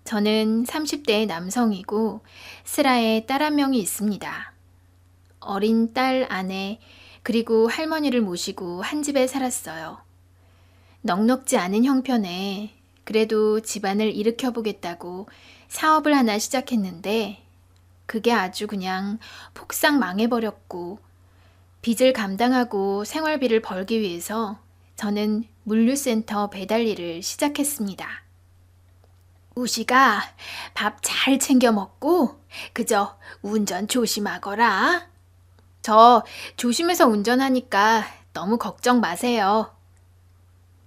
저는 30대의 남성이고 슬아에 딸 한 명이 있습니다. 어린 딸, 아내, 그리고 할머니를 모시고 한 집에 살았어요. 넉넉지 않은 형편에 그래도 집안을 일으켜보겠다고 사업을 하나 시작했는데 그게 아주 그냥 폭삭 망해버렸고 빚을 감당하고 생활비를 벌기 위해서 저는 물류센터 배달 일을 시작했습니다. 우시가 밥 잘 챙겨 먹고 그저 운전 조심하거라. 저 조심해서 운전하니까 너무 걱정 마세요.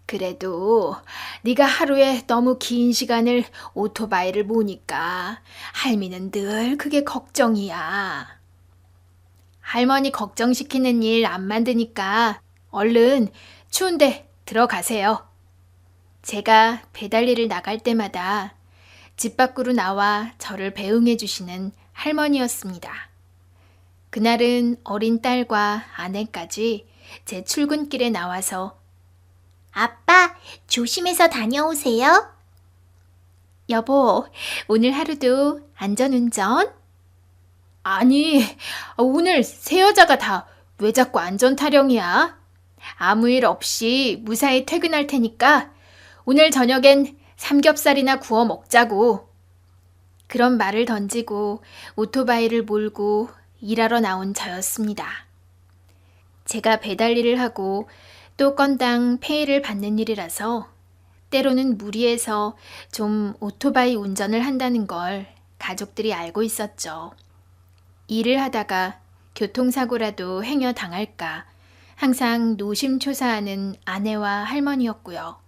그래도 네가 하루에 너무 긴 시간을 오토바이를 모니까 할미는 늘 그게 걱정이야. 할머니 걱정시키는 일 안 만드니까 얼른 추운데 들어가세요. 제가 배달 일을 나갈 때마다 집 밖으로 나와 저를 배웅해 주시는 할머니였습니다. 그날은 어린 딸과 아내까지 제 출근길에 나와서 아빠, 조심해서 다녀오세요. 여보, 오늘 하루도 안전운전? 아니, 오늘 세 여자가 다 왜 자꾸 안전 타령이야? 아무 일 없이 무사히 퇴근할 테니까 오늘 저녁엔 삼겹살이나 구워 먹자고. 그런 말을 던지고 오토바이를 몰고 일하러 나온 저였습니다. 제가 배달 일을 하고 또 건당 페이를 받는 일이라서 때로는 무리해서 좀 오토바이 운전을 한다는 걸 가족들이 알고 있었죠. 일을 하다가 교통사고라도 행여 당할까 항상 노심초사하는 아내와 할머니였고요.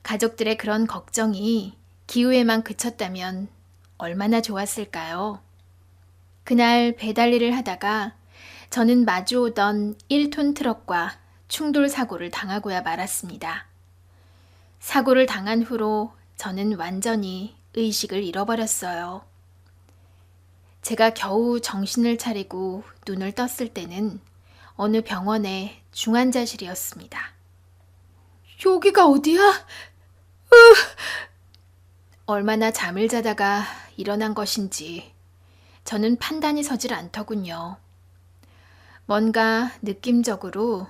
가족들의 그런 걱정이 기후에만 그쳤다면 얼마나 좋았을까요? 그날 배달 일을 하다가 저는 마주오던 1톤 트럭과 충돌 사고를 당하고야 말았습니다. 사고를 당한 후로 저는 완전히 의식을 잃어버렸어요. 제가 겨우 정신을 차리고 눈을 떴을 때는 어느 병원의 중환자실이었습니다. 여기가 어디야? 얼마나 잠을 자다가 일어난 것인지 저는 판단이 서질 않더군요. 뭔가 느낌적으로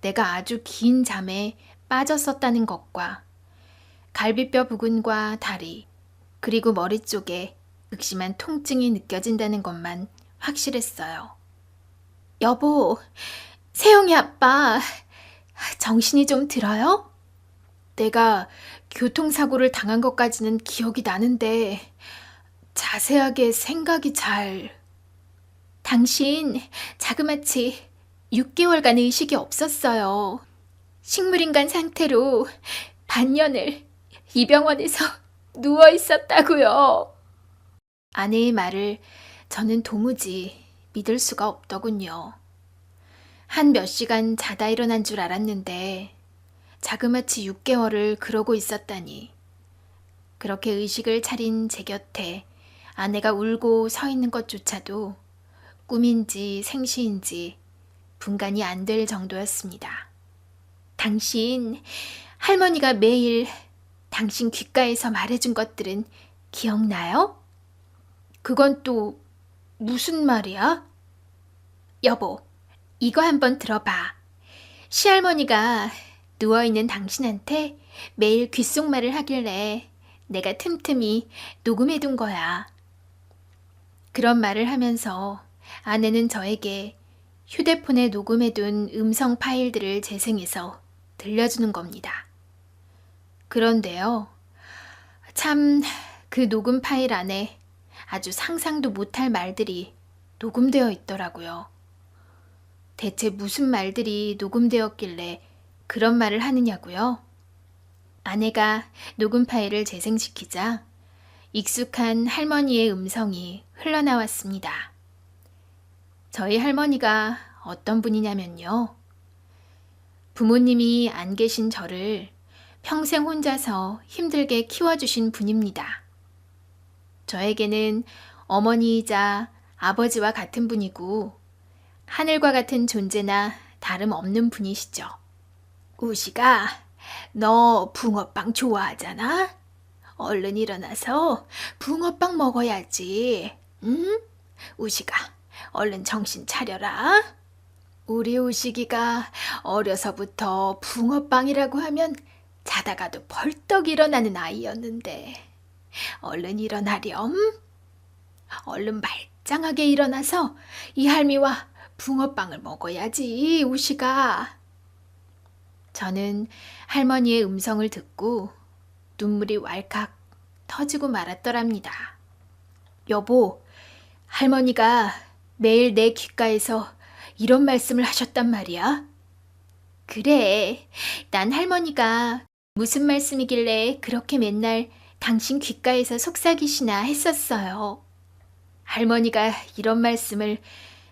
내가 아주 긴 잠에 빠졌었다는 것과 갈비뼈 부근과 다리 그리고 머리 쪽에 극심한 통증이 느껴진다는 것만 확실했어요. 여보, 세영이 아빠, 정신이 좀 들어요? 내가 교통사고를 당한 것까지는 기억이 나는데 자세하게 생각이 잘... 당신 자그마치 6개월간 의식이 없었어요. 식물인간 상태로 반년을 이 병원에서 누워 있었다고요. 아내의 말을 저는 도무지 믿을 수가 없더군요. 한 몇 시간 자다 일어난 줄 알았는데 자그마치 6개월을 그러고 있었다니. 그렇게 의식을 차린 제 곁에 아내가 울고 서 있는 것조차도 꿈인지 생시인지 분간이 안 될 정도였습니다. 당신, 할머니가 매일 당신 귓가에서 말해준 것들은 기억나요? 그건 또 무슨 말이야? 여보, 이거 한번 들어봐. 시할머니가 누워있는 당신한테 매일 귓속말을 하길래 내가 틈틈이 녹음해둔 거야. 그런 말을 하면서 아내는 저에게 휴대폰에 녹음해둔 음성 파일들을 재생해서 들려주는 겁니다. 그런데요, 참 그 녹음 파일 안에 아주 상상도 못할 말들이 녹음되어 있더라고요. 대체 무슨 말들이 녹음되었길래 그런 말을 하느냐고요? 아내가 녹음 파일을 재생시키자 익숙한 할머니의 음성이 흘러나왔습니다. 저희 할머니가 어떤 분이냐면요. 부모님이 안 계신 저를 평생 혼자서 힘들게 키워주신 분입니다. 저에게는 어머니이자 아버지와 같은 분이고 하늘과 같은 존재나 다름없는 분이시죠. 우시가, 너 붕어빵 좋아하잖아? 얼른 일어나서 붕어빵 먹어야지. 응? 우식아, 얼른 정신 차려라. 우리 우식이가 어려서부터 붕어빵이라고 하면 자다가도 벌떡 일어나는 아이였는데 얼른 일어나렴. 얼른 말짱하게 일어나서 이 할미와 붕어빵을 먹어야지, 우식아. 저는 할머니의 음성을 듣고 눈물이 왈칵 터지고 말았더랍니다. 여보, 할머니가 매일 내 귓가에서 이런 말씀을 하셨단 말이야? 그래, 난 할머니가 무슨 말씀이길래 그렇게 맨날 당신 귓가에서 속삭이시나 했었어요. 할머니가 이런 말씀을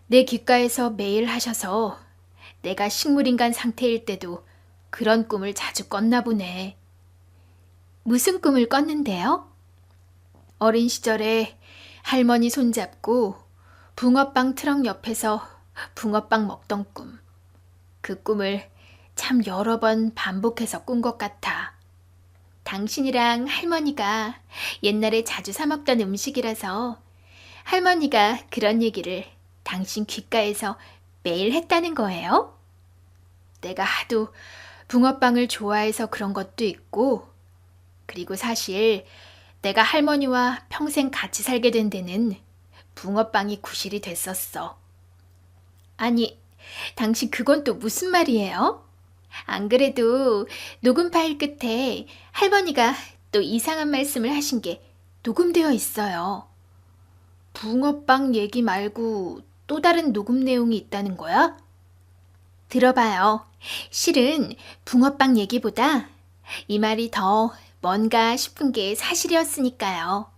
내 귓가에서 매일 하셔서 내가 식물인간 상태일 때도 그런 꿈을 자주 꿨나 보네. 무슨 꿈을 꿨는데요? 어린 시절에 할머니 손잡고 붕어빵 트럭 옆에서 붕어빵 먹던 꿈. 그 꿈을 참 여러 번 반복해서 꾼 것 같아. 당신이랑 할머니가 옛날에 자주 사 먹던 음식이라서 할머니가 그런 얘기를 당신 귓가에서 매일 했다는 거예요? 내가 하도 붕어빵을 좋아해서 그런 것도 있고, 그리고 사실 내가 할머니와 평생 같이 살게 된 데는 붕어빵이 구실이 됐었어. 아니, 당신 그건 또 무슨 말이에요? 안 그래도 녹음 파일 끝에 할머니가 또 이상한 말씀을 하신 게 녹음되어 있어요. 붕어빵 얘기 말고 또 다른 녹음 내용이 있다는 거야? 들어봐요. 실은 붕어빵 얘기보다 이 말이 더 뭔가 싶은 게 사실이었으니까요.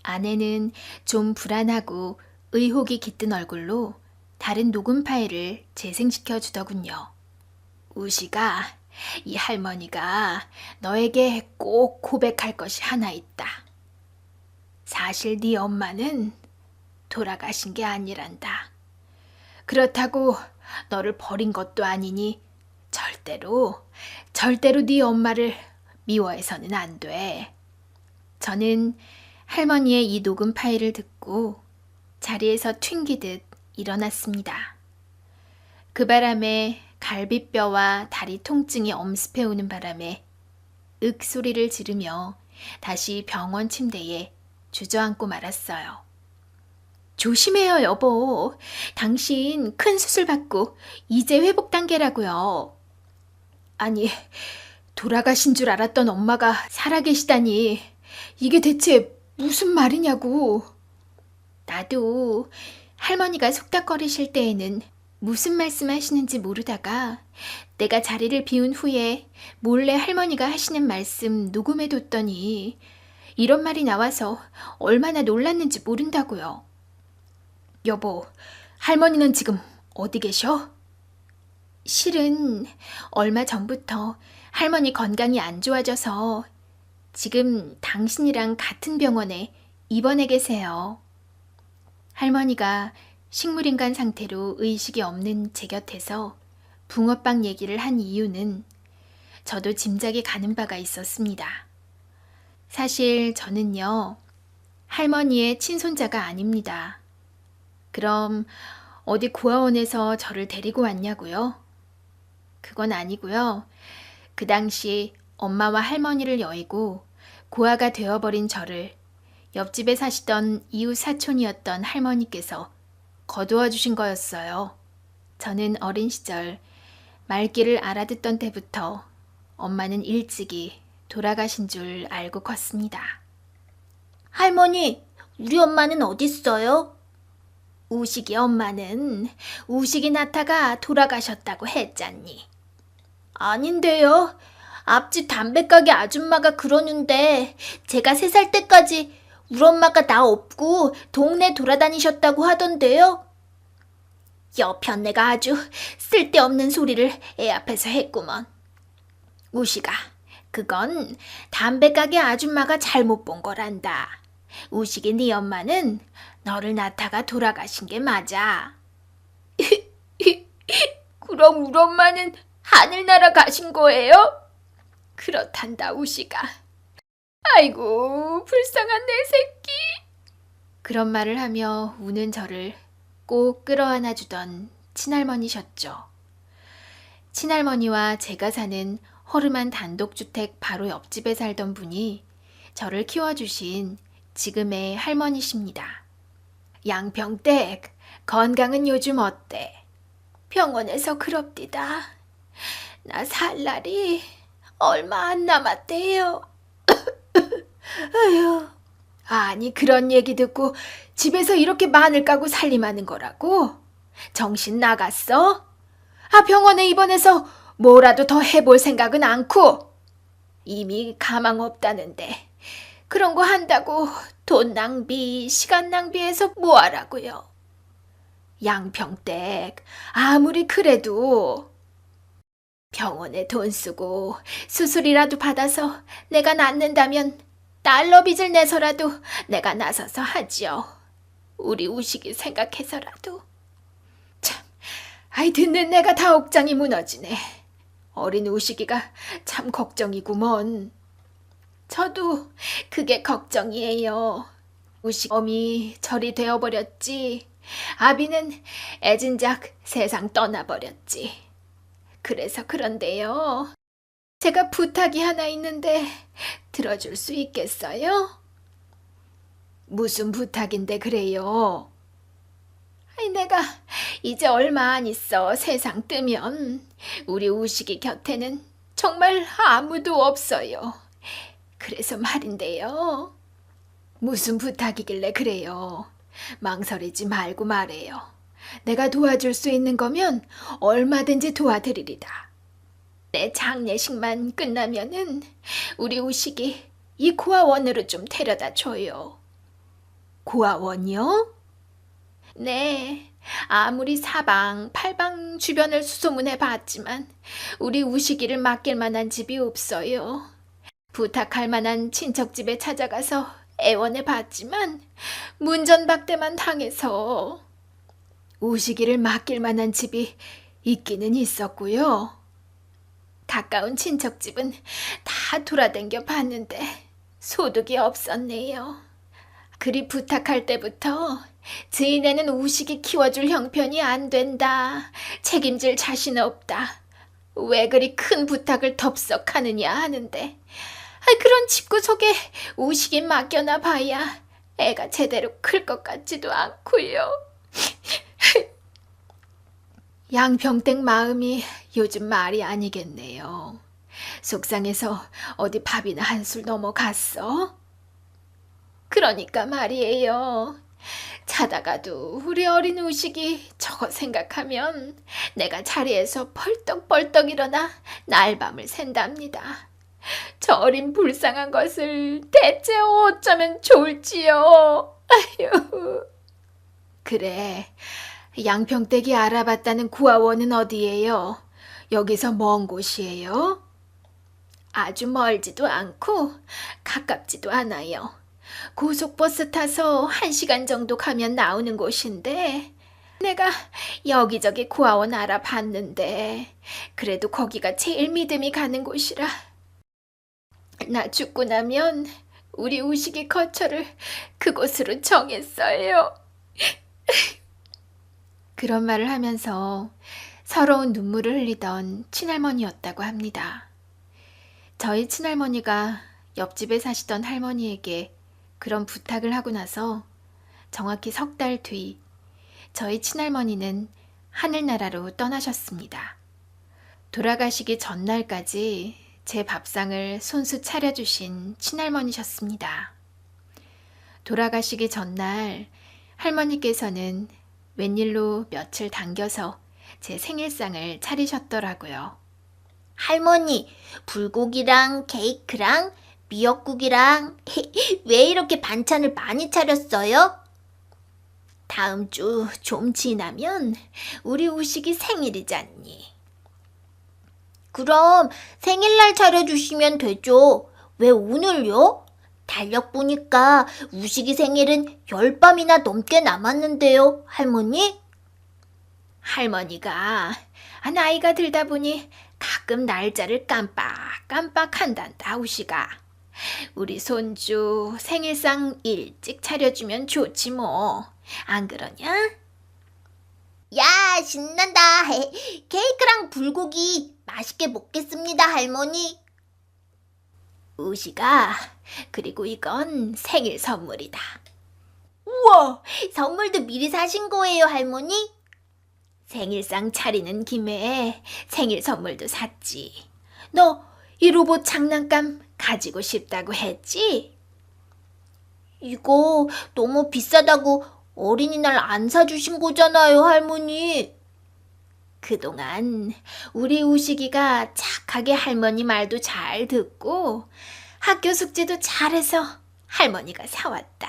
아내는 좀 불안하고 의혹이 깃든 얼굴로 다른 녹음 파일을 재생시켜 주더군요. 우식아, 이 할머니가 너에게 꼭 고백할 것이 하나 있다. 사실 네 엄마는 돌아가신 게 아니란다. 그렇다고 너를 버린 것도 아니니 절대로 네 엄마를 미워해서는 안 돼. 저는 할머니의 이 녹음 파일을 듣고 자리에서 튕기듯 일어났습니다. 그 바람에 갈비뼈와 다리 통증이 엄습해오는 바람에 윽 소리를 지르며 다시 병원 침대에 주저앉고 말았어요. 조심해요, 여보. 당신 큰 수술 받고 이제 회복 단계라고요. 아니, 돌아가신 줄 알았던 엄마가 살아계시다니 이게 대체 무슨 말이냐고. 나도 할머니가 속닥거리실 때에는 무슨 말씀하시는지 모르다가 내가 자리를 비운 후에 몰래 할머니가 하시는 말씀 녹음해뒀더니 이런 말이 나와서 얼마나 놀랐는지 모른다고요. 여보, 할머니는 지금 어디 계셔? 실은 얼마 전부터 할머니 건강이 안 좋아져서 지금 당신이랑 같은 병원에 입원해 계세요. 할머니가 식물인간 상태로 의식이 없는 제 곁에서 붕어빵 얘기를 한 이유는 저도 짐작이 가는 바가 있었습니다. 사실 저는요, 할머니의 친손자가 아닙니다. 그럼 어디 고아원에서 저를 데리고 왔냐고요? 그건 아니고요. 그 당시 엄마와 할머니를 여의고 고아가 되어버린 저를 옆집에 사시던 이웃 사촌이었던 할머니께서 거두어 주신 거였어요. 저는 어린 시절 말귀를 알아듣던 때부터 엄마는 일찍이 돌아가신 줄 알고 컸습니다. 할머니, 우리 엄마는 어딨어요? 우식이 엄마는 우식이 나타가 돌아가셨다고 했잖니. 아닌데요. 앞집 담배가게 아줌마가 그러는데 제가 3살 때까지 우리 엄마가 나 없고 동네 돌아다니셨다고 하던데요. 옆 언니가 아주 쓸데없는 소리를 애 앞에서 했구먼. 우식아, 그건 담배가게 아줌마가 잘못 본 거란다. 우식이 네 엄마는 너를 낳다가 돌아가신 게 맞아. 그럼 우리 엄마는 하늘나라 가신 거예요? 그렇단다, 우식아. 아이고, 불쌍한 내 새끼. 그런 말을 하며 우는 저를 꼭 끌어안아 주던 친할머니셨죠. 친할머니와 제가 사는 허름한 단독주택 바로 옆집에 살던 분이 저를 키워주신 지금의 할머니십니다. 양평댁, 건강은 요즘 어때? 병원에서 그럽디다. 나 살 날이 얼마 안 남았대요. 아휴. 아니, 그런 얘기 듣고 집에서 이렇게 마늘 까고 살림하는 거라고? 정신 나갔어? 아, 병원에 입원해서 뭐라도 더 해볼 생각은 않고? 이미 가망 없다는데 그런 거 한다고 돈 낭비, 시간 낭비해서 뭐하라고요? 양평댁, 아무리 그래도 병원에 돈 쓰고 수술이라도 받아서 내가 낫는다면 달러 빚을 내서라도 내가 나서서 하지요. 우리 우식이 생각해서라도. 참, 아이 듣는 내가 다 옥장이 무너지네. 어린 우식이가 참 걱정이구먼. 저도 그게 걱정이에요. 우식 어미 절이 되어버렸지. 아비는 애진작 세상 떠나버렸지. 그래서 그런데요. 제가 부탁이 하나 있는데 들어줄 수 있겠어요? 무슨 부탁인데 그래요? 아니, 내가 이제 얼마 안 있어 세상 뜨면 우리 우식이 곁에는 정말 아무도 없어요. 그래서 말인데요. 무슨 부탁이길래 그래요? 망설이지 말고 말해요. 내가 도와줄 수 있는 거면 얼마든지 도와드리리다. 내 장례식만 끝나면은 우리 우식이 이 고아원으로 좀 데려다 줘요. 고아원이요? 네, 아무리 사방, 팔방 주변을 수소문해 봤지만 우리 우식이를 맡길 만한 집이 없어요. 부탁할 만한 친척집에 찾아가서 애원해 봤지만 문전박대만 당해서. 우식이를 맡길 만한 집이 있기는 있었고요. 가까운 친척집은 다 돌아다녀 봤는데 소득이 없었네요. 그리 부탁할 때부터 지인애는 우식이 키워줄 형편이 안 된다. 책임질 자신 없다. 왜 그리 큰 부탁을 덥석하느냐 하는데 그런 집구석에 우식이 맡겨놔 봐야 애가 제대로 클 것 같지도 않고요. 양평댁 마음이 요즘 말이 아니겠네요. 속상해서 어디 밥이나 한술 넘어갔어? 그러니까 말이에요. 자다가도 우리 어린 우식이 저거 생각하면 내가 자리에서 벌떡벌떡 일어나 날밤을 샌답니다. 저 어린 불쌍한 것을 대체 어쩌면 좋을지요. 아휴. 그래, 양평댁이 알아봤다는 구아원은 어디예요? 여기서 먼 곳이에요? 아주 멀지도 않고 가깝지도 않아요. 고속버스 타서 1시간 정도 가면 나오는 곳인데 내가 여기저기 구아원 알아봤는데 그래도 거기가 제일 믿음이 가는 곳이라. 나 죽고 나면 우리 우식이 거처를 그곳으로 정했어요. 그런 말을 하면서 서러운 눈물을 흘리던 친할머니였다고 합니다. 저희 친할머니가 옆집에 사시던 할머니에게 그런 부탁을 하고 나서 정확히 3달 뒤 저희 친할머니는 하늘나라로 떠나셨습니다. 돌아가시기 전날까지 제 밥상을 손수 차려주신 친할머니셨습니다. 돌아가시기 전날 할머니께서는 웬일로 며칠 당겨서 제 생일상을 차리셨더라고요. 할머니, 불고기랑 케이크랑 미역국이랑 왜 이렇게 반찬을 많이 차렸어요? 다음 주 좀 지나면 우리 우식이 생일이잖니. 그럼 생일날 차려주시면 되죠. 왜 오늘요? 달력 보니까 우식이 생일은 10밤이나 넘게 남았는데요, 할머니? 할머니가 나이가 들다 보니 가끔 날짜를 깜빡깜빡 한단다, 우식아. 우리 손주 생일상 일찍 차려주면 좋지 뭐. 안 그러냐? 야, 신난다. 케이크랑 불고기 맛있게 먹겠습니다, 할머니. 우시가, 그리고 이건 생일 선물이다. 우와, 선물도 미리 사신 거예요, 할머니? 생일상 차리는 김에 생일 선물도 샀지. 너 이 로봇 장난감 가지고 싶다고 했지? 이거 너무 비싸다고 어린이날 안 사주신 거잖아요, 할머니. 그동안 우리 우식이가 착하게 할머니 말도 잘 듣고 학교 숙제도 잘해서 할머니가 사왔다.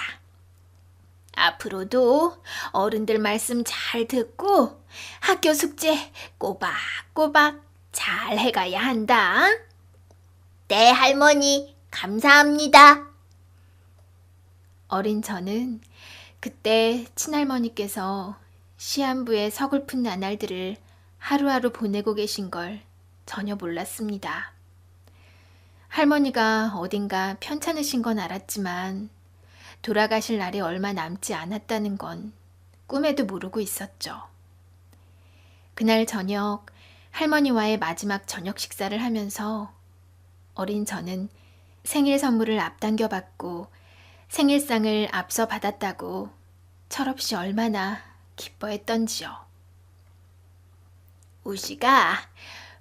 앞으로도 어른들 말씀 잘 듣고 학교 숙제 꼬박꼬박 잘 해가야 한다. 네, 할머니. 감사합니다. 어린 저는 그때 친할머니께서 시한부의 서글픈 나날들을 하루하루 보내고 계신 걸 전혀 몰랐습니다. 할머니가 어딘가 편찮으신 건 알았지만 돌아가실 날이 얼마 남지 않았다는 건 꿈에도 모르고 있었죠. 그날 저녁 할머니와의 마지막 저녁 식사를 하면서 어린 저는 생일 선물을 앞당겨 받고 생일상을 앞서 받았다고 철없이 얼마나 기뻐했던지요. 우시가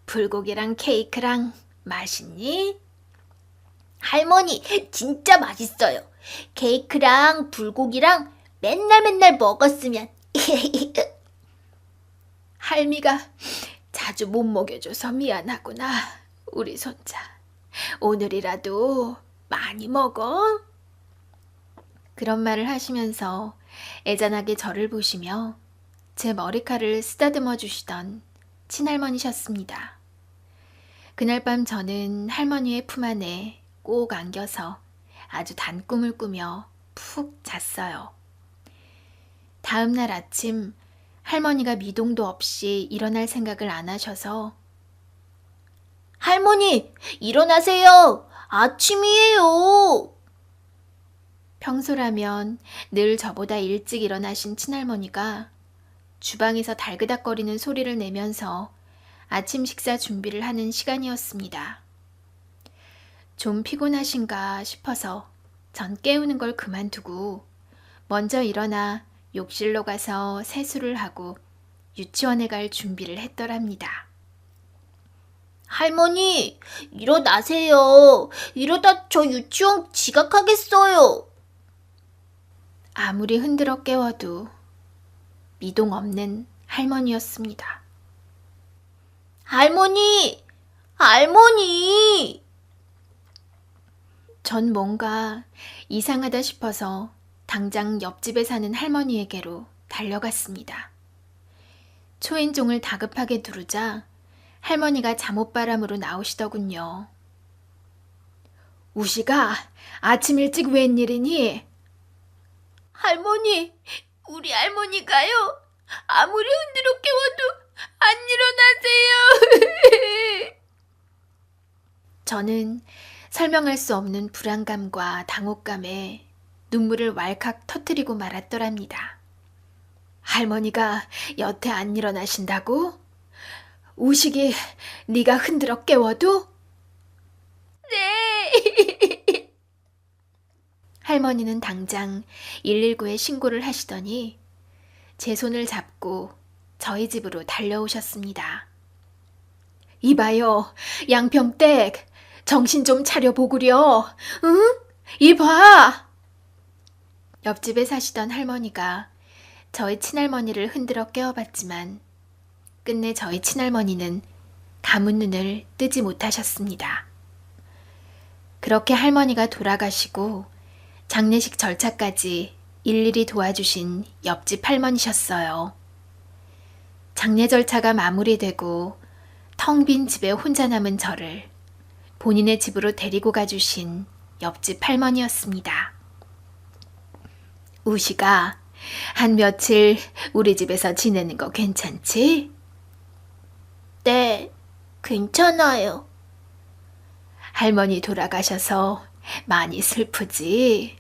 불고기랑 케이크랑 맛있니? 할머니, 진짜 맛있어요. 케이크랑 불고기랑 맨날 먹었으면. 할미가 자주 못 먹여줘서 미안하구나, 우리 손자. 오늘이라도 많이 먹어. 그런 말을 하시면서 애잔하게 저를 보시며 제 머리칼을 쓰다듬어 주시던 친할머니셨습니다. 그날 밤 저는 할머니의 품 안에 꼭 안겨서 아주 단 꿈을 꾸며 푹 잤어요. 다음 날 아침 할머니가 미동도 없이 일어날 생각을 안 하셔서 할머니, 일어나세요. 아침이에요. 평소라면 늘 저보다 일찍 일어나신 친할머니가 주방에서 달그닥거리는 소리를 내면서 아침 식사 준비를 하는 시간이었습니다. 좀 피곤하신가 싶어서 전 깨우는 걸 그만두고 먼저 일어나 욕실로 가서 세수를 하고 유치원에 갈 준비를 했더랍니다. 할머니, 일어나세요. 이러다 저 유치원 지각하겠어요. 아무리 흔들어 깨워도 미동 없는 할머니였습니다. 할머니, 할머니. 전 뭔가 이상하다 싶어서 당장 옆집에 사는 할머니에게로 달려갔습니다. 초인종을 다급하게 누르자 할머니가 잠옷바람으로 나오시더군요. 우시가 아침 일찍 웬일이니? 할머니, 우리 할머니가요. 아무리 흔들어 깨워도 안 일어나세요. 저는 설명할 수 없는 불안감과 당혹감에 눈물을 왈칵 터뜨리고 말았더랍니다. 할머니가 여태 안 일어나신다고? 우식이 네가 흔들어 깨워도? 네. 할머니는 당장 119에 신고를 하시더니 제 손을 잡고 저희 집으로 달려오셨습니다. 이봐요, 양평댁, 정신 좀 차려보구려. 응? 이봐! 옆집에 사시던 할머니가 저희 친할머니를 흔들어 깨워봤지만 끝내 저희 친할머니는 감은 눈을 뜨지 못하셨습니다. 그렇게 할머니가 돌아가시고 장례식 절차까지 일일이 도와주신 옆집 할머니셨어요. 장례 절차가 마무리되고 텅 빈 집에 혼자 남은 저를 본인의 집으로 데리고 가주신 옆집 할머니였습니다. 우시가 한 며칠 우리 집에서 지내는 거 괜찮지? 네, 괜찮아요. 할머니 돌아가셔서 많이 슬프지?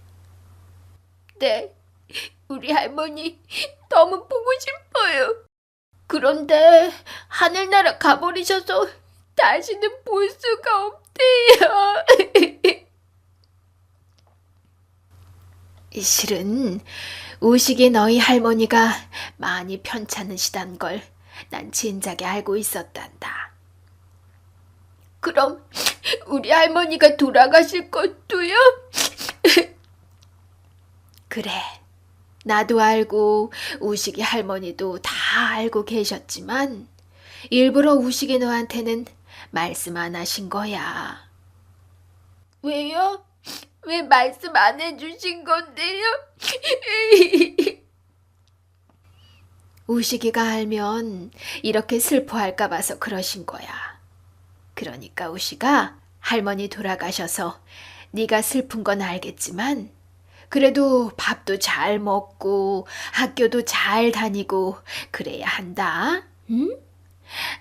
네, 우리 할머니 너무 보고 싶어요. 그런데 하늘나라 가버리셔서 다시는 볼 수가 없대요. 실은 우식이 너희 할머니가 많이 편찮으시단 걸 난 진작에 알고 있었단다. 그럼 우리 할머니가 돌아가실 것도요? 그래, 나도 알고 우식이 할머니도 다 알고 계셨지만 일부러 우식이 너한테는 말씀 안 하신 거야. 왜요? 왜 말씀 안 해주신 건데요? 우식이가 알면 이렇게 슬퍼할까 봐서 그러신 거야. 그러니까 우식아, 할머니 돌아가셔서 네가 슬픈 건 알겠지만 그래도 밥도 잘 먹고 학교도 잘 다니고 그래야 한다. 응?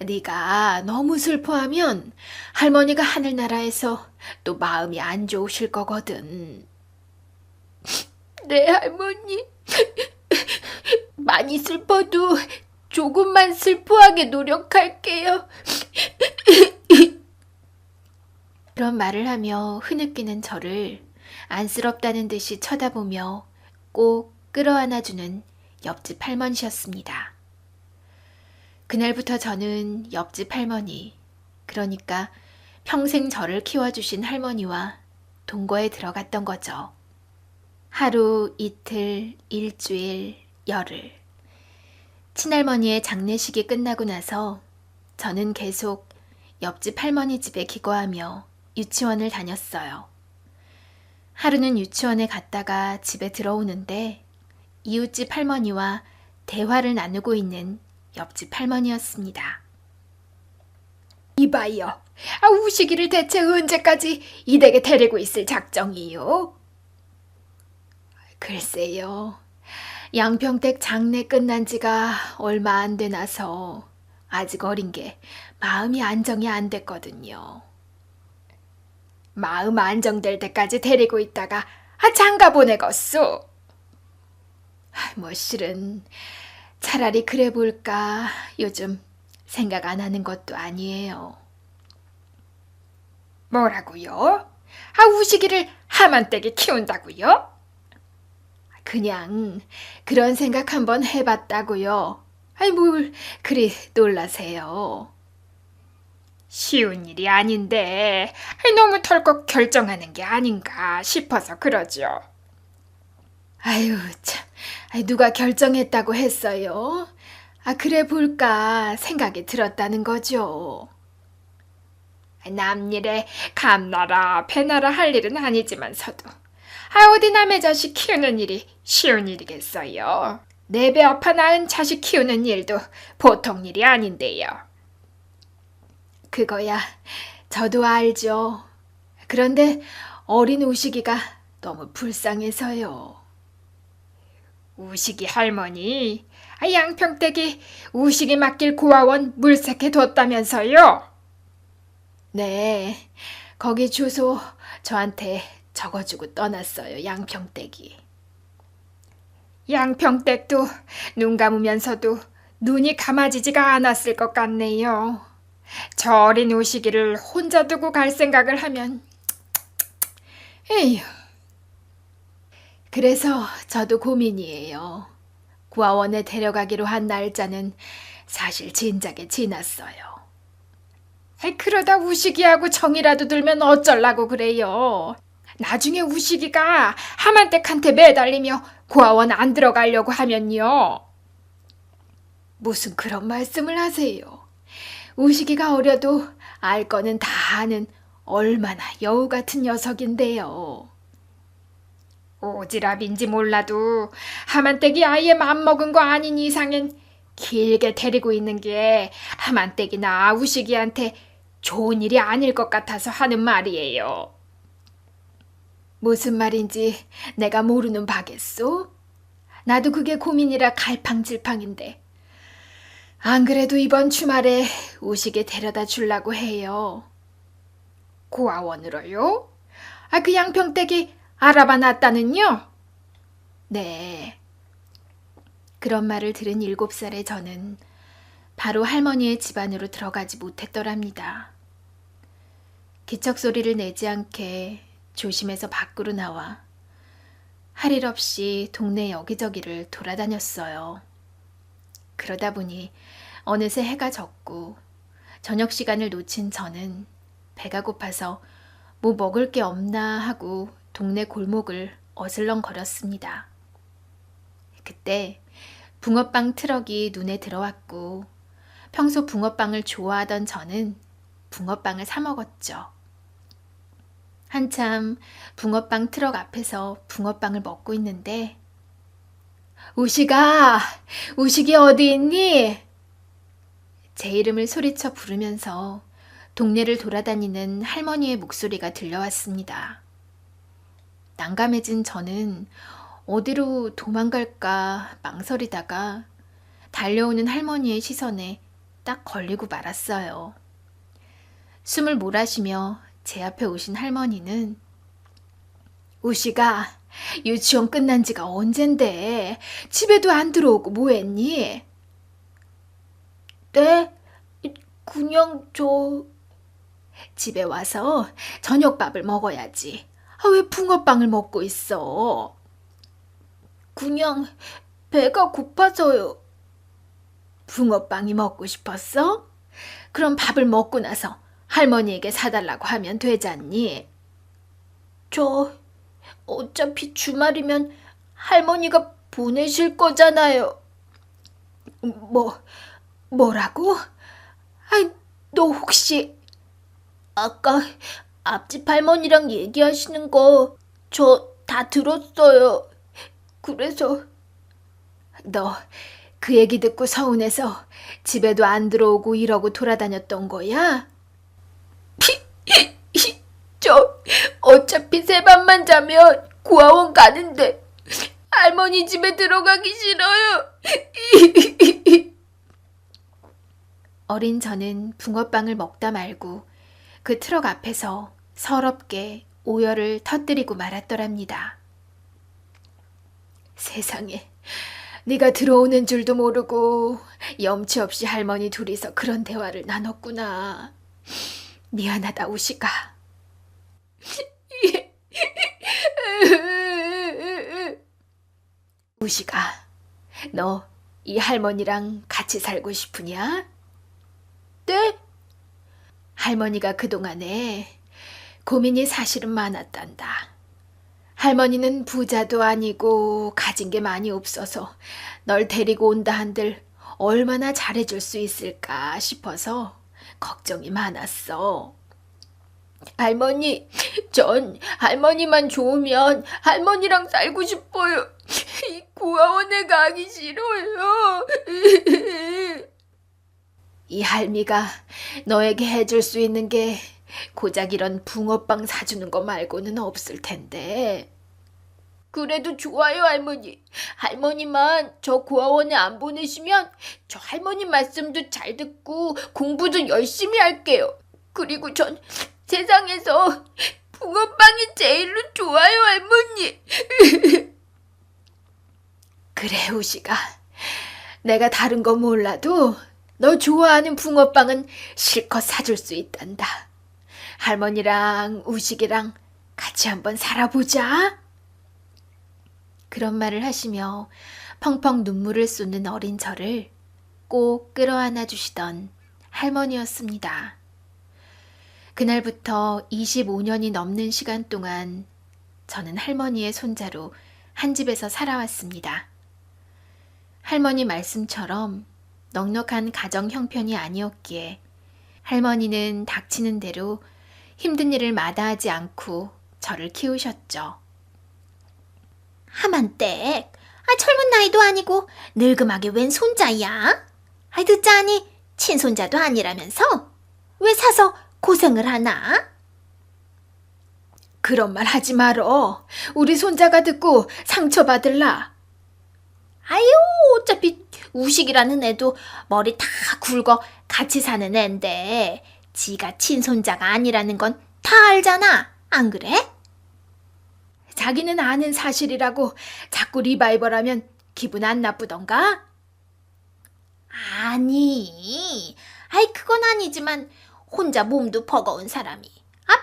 네가 너무 슬퍼하면 할머니가 하늘나라에서 또 마음이 안 좋으실 거거든. 네, 할머니. 많이 슬퍼도 조금만 슬퍼하게 노력할게요. 그런 말을 하며 흐느끼는 저를 안쓰럽다는 듯이 쳐다보며 꼭 끌어안아주는 옆집 할머니셨습니다. 그날부터 저는 옆집 할머니, 그러니까 평생 저를 키워주신 할머니와 동거에 들어갔던 거죠. 하루, 이틀, 일주일, 열흘. 친할머니의 장례식이 끝나고 나서 저는 계속 옆집 할머니 집에 기거하며 유치원을 다녔어요. 하루는 유치원에 갔다가 집에 들어오는데 이웃집 할머니와 대화를 나누고 있는 옆집 할머니였습니다. 이봐요. 우식이를 대체 언제까지 이 댁에 데리고 있을 작정이요? 글쎄요. 양평댁 장례 끝난 지가 얼마 안 되나서 아직 어린 게 마음이 안정이 안 됐거든요. 마음 안정될 때까지 데리고 있다가 장가 보내겄소. 실은 차라리 그래 볼까 요즘 생각 안 하는 것도 아니에요. 뭐라고요? 우식이를 하만댁에 키운다고요? 그냥 그런 생각 한번 해봤다고요. 뭘 그리 놀라세요. 쉬운 일이 아닌데 너무 덜컥 결정하는 게 아닌가 싶어서 그러죠. 참, 누가 결정했다고 했어요? 그래 볼까 생각이 들었다는 거죠. 남일에 감나라 배나라 할 일은 아니지만서도 어디 남의 자식 키우는 일이 쉬운 일이겠어요. 내 배 아파 낳은 자식 키우는 일도 보통 일이 아닌데요. 그거야 저도 알죠. 그런데 어린 우식이가 너무 불쌍해서요. 우식이 할머니, 양평댁이 우식이 맡길 고아원 물색해 뒀다면서요? 네, 거기 주소 저한테 적어주고 떠났어요, 양평댁이. 양평댁도 눈 감으면서도 눈이 감아지지가 않았을 것 같네요. 저 어린 우식이를 혼자 두고 갈 생각을 하면 에휴. 그래서 저도 고민이에요. 고아원에 데려가기로 한 날짜는 사실 진작에 지났어요. 그러다 우식이하고 정이라도 들면 어쩌려고 그래요. 나중에 우식이가 하만댁한테 매달리며 고아원 안 들어가려고 하면요. 무슨 그런 말씀을 하세요. 우식이가 어려도 알 거는 다 아는 얼마나 여우 같은 녀석인데요. 오지랖인지 몰라도 하만댁이 아예 맘먹은 거 아닌 이상엔 길게 데리고 있는 게 하만댁이나 우식이한테 좋은 일이 아닐 것 같아서 하는 말이에요. 무슨 말인지 내가 모르는 바겠소? 나도 그게 고민이라 갈팡질팡인데. 안 그래도 이번 주말에 우식이 데려다 주려고 해요. 고아원으로요? 그 양평댁이 알아봐 놨다는요? 네. 그런 말을 들은 7살의 저는 바로 할머니의 집 안으로 들어가지 못했더랍니다. 기척 소리를 내지 않게 조심해서 밖으로 나와 할 일 없이 동네 여기저기를 돌아다녔어요. 그러다 보니 어느새 해가 졌고 저녁 시간을 놓친 저는 배가 고파서 뭐 먹을 게 없나 하고 동네 골목을 어슬렁거렸습니다. 그때 붕어빵 트럭이 눈에 들어왔고 평소 붕어빵을 좋아하던 저는 붕어빵을 사 먹었죠. 한참 붕어빵 트럭 앞에서 붕어빵을 먹고 있는데 우식아, 우식이 어디 있니? 제 이름을 소리쳐 부르면서 동네를 돌아다니는 할머니의 목소리가 들려왔습니다. 난감해진 저는 어디로 도망갈까 망설이다가 달려오는 할머니의 시선에 딱 걸리고 말았어요. 숨을 몰아쉬며 제 앞에 오신 할머니는 우식아, 유치원 끝난 지가 언젠데 집에도 안 들어오고 뭐했니? 네, 그냥 집에 와서 저녁밥을 먹어야지. 왜 붕어빵을 먹고 있어? 그냥 배가 고파서요. 붕어빵이 먹고 싶었어? 그럼 밥을 먹고 나서 할머니에게 사달라고 하면 되잖니? 어차피 주말이면 할머니가 보내실 거잖아요. 뭐라고? 너 혹시 아까 앞집 할머니랑 얘기하시는 거 저 다 들었어요. 그래서 너 그 얘기 듣고 서운해서 집에도 안 들어오고 이러고 돌아다녔던 거야? 저 어차피 새밤만 자면 고아원 가는데 할머니 집에 들어가기 싫어요. 어린 저는 붕어빵을 먹다 말고 그 트럭 앞에서 서럽게 오열을 터뜨리고 말았더랍니다. 세상에, 네가 들어오는 줄도 모르고 염치 없이 할머니 둘이서 그런 대화를 나눴구나. 미안하다, 우식아. 우식아, 너 이 할머니랑 같이 살고 싶으냐? 네? 할머니가 그동안에 고민이 사실은 많았단다. 할머니는 부자도 아니고 가진 게 많이 없어서 널 데리고 온다 한들 얼마나 잘해줄 수 있을까 싶어서 걱정이 많았어. 할머니, 전 할머니만 좋으면 할머니랑 살고 싶어요. 이 고아원에 가기 싫어요. 이 할미가 너에게 해줄 수 있는 게 고작 이런 붕어빵 사주는 거 말고는 없을 텐데. 그래도 좋아요, 할머니. 할머니만 저 고아원에 안 보내시면 저 할머니 말씀도 잘 듣고 공부도 열심히 할게요. 그리고 전 세상에서 붕어빵이 제일로 좋아요, 할머니. 그래, 우식아. 내가 다른 거 몰라도 너 좋아하는 붕어빵은 실컷 사줄 수 있단다. 할머니랑 우식이랑 같이 한번 살아보자. 그런 말을 하시며 펑펑 눈물을 쏟는 어린 저를 꼭 끌어안아 주시던 할머니였습니다. 그날부터 25년이 넘는 시간 동안 저는 할머니의 손자로 한 집에서 살아왔습니다. 할머니 말씀처럼 넉넉한 가정 형편이 아니었기에 할머니는 닥치는 대로 힘든 일을 마다하지 않고 저를 키우셨죠. 하만댁, 젊은 나이도 아니고 늙음하게 웬 손자야? 듣자니 친손자도 아니라면서? 왜 사서 고생을 하나? 그런 말 하지 말어. 우리 손자가 듣고 상처받을라. 아유, 어차피 우식이라는 애도 머리 다 굵어 같이 사는 앤데 지가 친손자가 아니라는 건 다 알잖아. 안 그래? 자기는 아는 사실이라고 자꾸 리바이벌하면 기분 안 나쁘던가? 아니, 그건 아니지만 혼자 몸도 버거운 사람이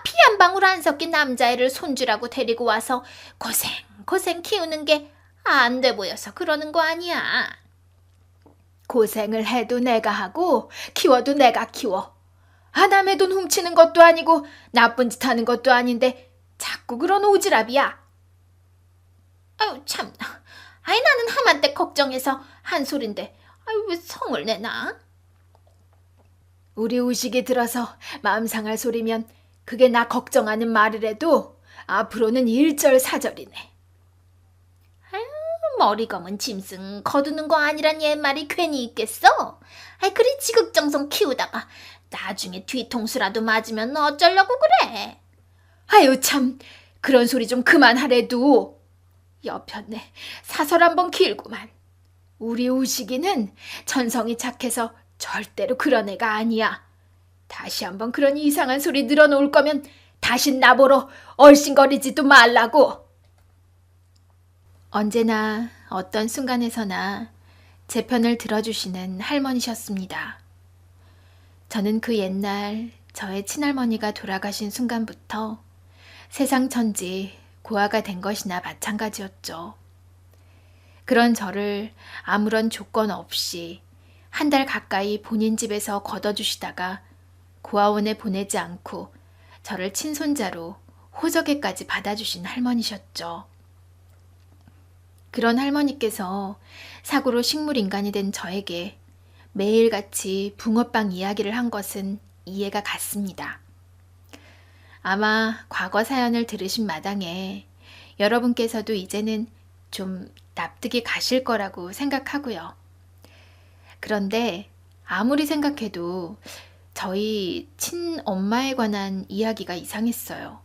피 한 방울 안 섞인 남자애를 손주라고 데리고 와서 고생 키우는 게 안 돼 보여서 그러는 거 아니야. 고생을 해도 내가 하고 키워도 내가 키워. 남의 돈 훔치는 것도 아니고 나쁜 짓 하는 것도 아닌데 자꾸 그런 오지랖이야. 아유 참나. 나는 하만때 걱정해서 한 소린데 왜 성을 내나? 우리 우식이 들어서 마음 상할 소리면 그게 나 걱정하는 말이라도 앞으로는 일절사절이네. 머리 검은 짐승 거두는 거 아니란 옛말이 괜히 있겠어? 그리 지극정성 키우다가 나중에 뒤통수라도 맞으면 어쩌려고 그래? 아유 참, 그런 소리 좀 그만하래도. 여편네 사설 한번 길구만. 우리 우식이는 천성이 착해서 절대로 그런 애가 아니야. 다시 한번 그런 이상한 소리 늘어놓을 거면 다신 나보러 얼씬거리지도 말라고. 언제나 어떤 순간에서나 제 편을 들어주시는 할머니셨습니다. 저는 그 옛날 저의 친할머니가 돌아가신 순간부터 세상 천지 고아가 된 것이나 마찬가지였죠. 그런 저를 아무런 조건 없이 한 달 가까이 본인 집에서 걷어주시다가 고아원에 보내지 않고 저를 친손자로 호적에까지 받아주신 할머니셨죠. 그런 할머니께서 사고로 식물인간이 된 저에게 매일같이 붕어빵 이야기를 한 것은 이해가 갔습니다. 아마 과거 사연을 들으신 마당에 여러분께서도 이제는 좀 납득이 가실 거라고 생각하고요. 그런데 아무리 생각해도 저희 친엄마에 관한 이야기가 이상했어요.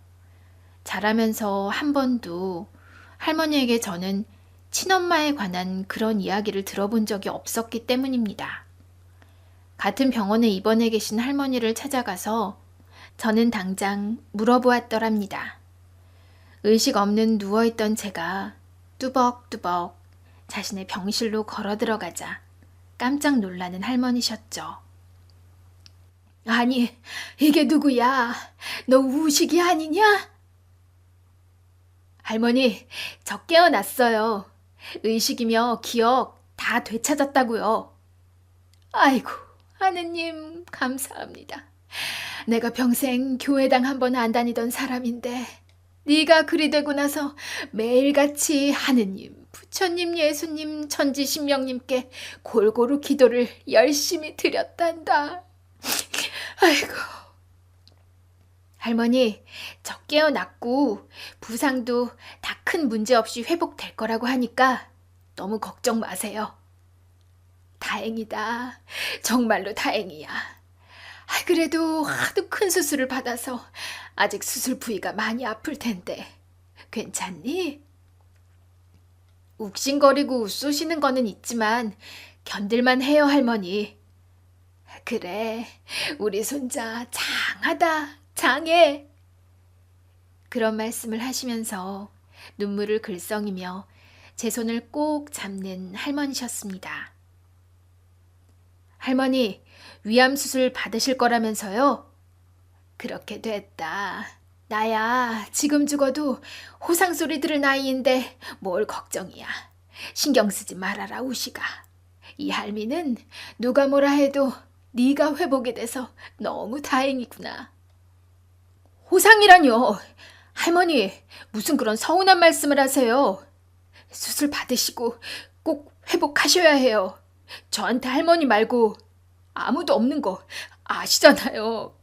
자라면서 한 번도 할머니에게 저는 친엄마에 관한 그런 이야기를 들어본 적이 없었기 때문입니다. 같은 병원에 입원해 계신 할머니를 찾아가서 저는 당장 물어보았더랍니다. 의식 없는 누워있던 제가 뚜벅뚜벅 자신의 병실로 걸어 들어가자 깜짝 놀라는 할머니셨죠. 아니, 이게 누구야? 너 우식이 아니냐? 할머니, 저 깨어났어요. 의식이며 기억 다 되찾았다고요. 아이고, 하느님 감사합니다. 내가 평생 교회당 한 번 안 다니던 사람인데 네가 그리 되고 나서 매일같이 하느님, 부처님, 예수님, 천지신명님께 골고루 기도를 열심히 드렸단다. 아이고. 할머니, 저 깨어났고 부상도 다 큰 문제 없이 회복될 거라고 하니까 너무 걱정 마세요. 다행이다. 정말로 다행이야. 그래도 하도 큰 수술을 받아서 아직 수술 부위가 많이 아플 텐데 괜찮니? 욱신거리고 쏘시는 거는 있지만 견딜만 해요, 할머니. 그래, 우리 손자 장하다, 장해. 그런 말씀을 하시면서 눈물을 글썽이며 제 손을 꼭 잡는 할머니셨습니다. 할머니, 위암 수술 받으실 거라면서요? 그렇게 됐다. 나야 지금 죽어도 호상 소리 들을 나이인데 뭘 걱정이야. 신경 쓰지 말아라, 우시가. 이 할미는 누가 뭐라 해도 네가 회복이 돼서 너무 다행이구나. 호상이라뇨. 할머니, 무슨 그런 서운한 말씀을 하세요. 수술 받으시고 꼭 회복하셔야 해요. 저한테 할머니 말고 아무도 없는 거 아시잖아요.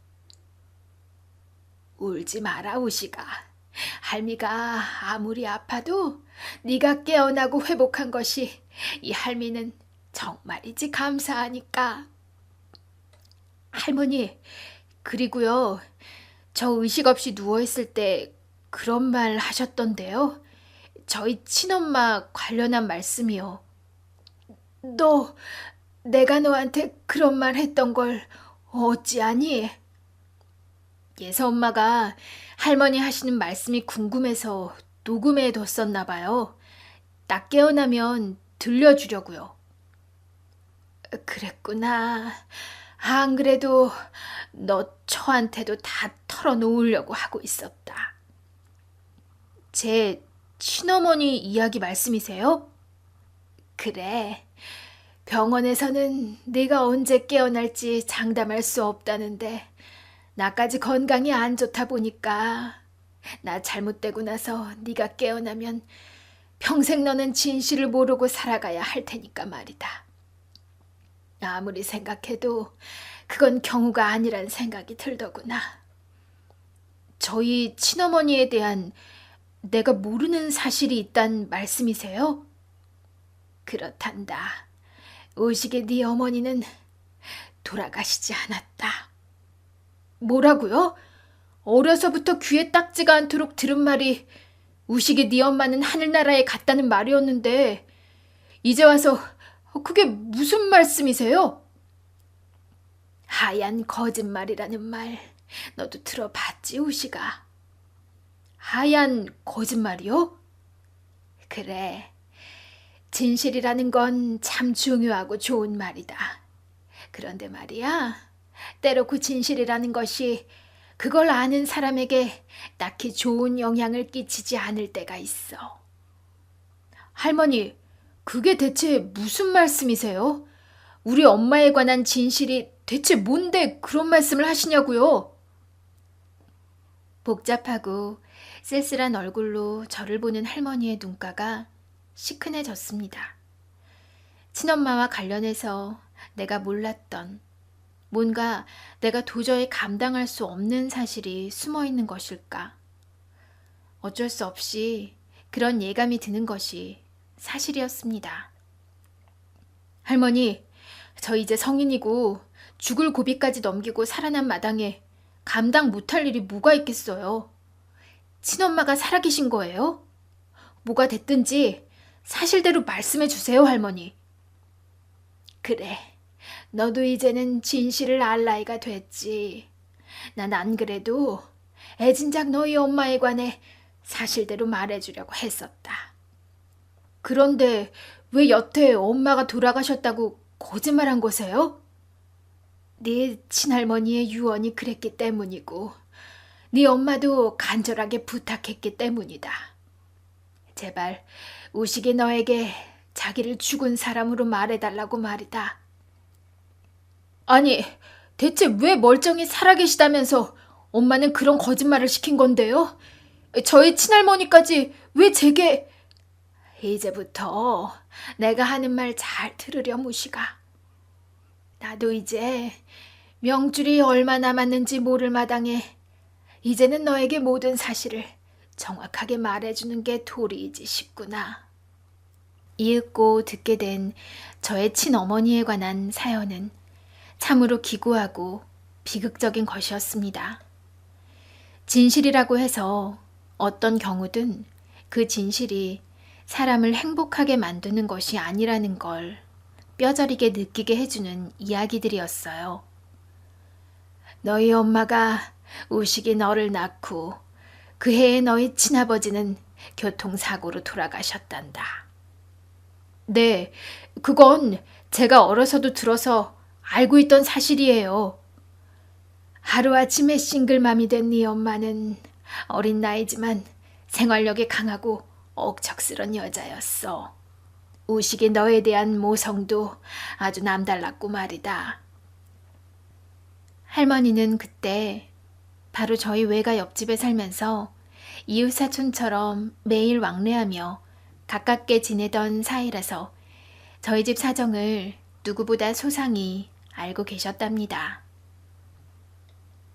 울지 마라, 우시가. 할미가 아무리 아파도 네가 깨어나고 회복한 것이 이 할미는 정말이지 감사하니까. 할머니, 그리고요, 저 의식 없이 누워있을 때 그런 말 하셨던데요. 저희 친엄마 관련한 말씀이요. 내가 너한테 그런 말 했던 걸 어찌하니? 예서 엄마가 할머니 하시는 말씀이 궁금해서 녹음해 뒀었나 봐요. 딱 깨어나면 들려주려고요. 그랬구나. 안 그래도 너 처한테도 다 털어놓으려고 하고 있었다. 제 친어머니 이야기 말씀이세요? 그래. 병원에서는 네가 언제 깨어날지 장담할 수 없다는데 나까지 건강이 안 좋다 보니까 나 잘못되고 나서 네가 깨어나면 평생 너는 진실을 모르고 살아가야 할 테니까 말이다. 아무리 생각해도 그건 경우가 아니란 생각이 들더구나. 저희 친어머니에 대한 내가 모르는 사실이 있단 말씀이세요? 그렇단다. 의식의 네 어머니는 돌아가시지 않았다. 뭐라고요? 어려서부터 귀에 딱지가 않도록 들은 말이 우식의 네 엄마는 하늘나라에 갔다는 말이었는데 이제 와서 그게 무슨 말씀이세요? 하얀 거짓말이라는 말 너도 들어봤지 우식아? 하얀 거짓말이요? 그래. 진실이라는 건 참 중요하고 좋은 말이다. 그런데 말이야, 때로 그 진실이라는 것이 그걸 아는 사람에게 딱히 좋은 영향을 끼치지 않을 때가 있어. 할머니, 그게 대체 무슨 말씀이세요? 우리 엄마에 관한 진실이 대체 뭔데 그런 말씀을 하시냐고요? 복잡하고 쓸쓸한 얼굴로 저를 보는 할머니의 눈가가 시큰해졌습니다. 친엄마와 관련해서 내가 몰랐던 뭔가 내가 도저히 감당할 수 없는 사실이 숨어 있는 것일까? 어쩔 수 없이 그런 예감이 드는 것이 사실이었습니다. 할머니, 저 이제 성인이고 죽을 고비까지 넘기고 살아난 마당에 감당 못할 일이 뭐가 있겠어요? 친엄마가 살아계신 거예요? 뭐가 됐든지 사실대로 말씀해 주세요, 할머니. 그래, 너도 이제는 진실을 알 나이가 됐지. 난 안 그래도 애진작 너희 엄마에 관해 사실대로 말해주려고 했었다. 그런데 왜 여태 엄마가 돌아가셨다고 거짓말한 거세요? 네 친할머니의 유언이 그랬기 때문이고 네 엄마도 간절하게 부탁했기 때문이다. 제발 우식이 너에게 자기를 죽은 사람으로 말해달라고 말이다. 아니, 대체 왜 멀쩡히 살아계시다면서 엄마는 그런 거짓말을 시킨 건데요? 저희 친할머니까지 왜 제게... 이제부터 내가 하는 말 잘 들으렴, 우식아. 나도 이제 명줄이 얼마 남았는지 모를 마당에 이제는 너에게 모든 사실을 정확하게 말해주는 게 도리이지 싶구나. 이윽고 듣게 된 저의 친어머니에 관한 사연은 참으로 기구하고 비극적인 것이었습니다. 진실이라고 해서 어떤 경우든 그 진실이 사람을 행복하게 만드는 것이 아니라는 걸 뼈저리게 느끼게 해주는 이야기들이었어요. 너희 엄마가 우식이 너를 낳고 그 해에 너희 친아버지는 교통사고로 돌아가셨단다. 네, 그건 제가 어려서도 들어서 알고 있던 사실이에요. 하루아침에 싱글맘이 된 네 엄마는 어린 나이지만 생활력이 강하고 억척스런 여자였어. 우식이 너에 대한 모성도 아주 남달랐고 말이다. 할머니는 그때 바로 저희 외가 옆집에 살면서 이웃사촌처럼 매일 왕래하며 가깝게 지내던 사이라서 저희 집 사정을 누구보다 소상히 알고 계셨답니다.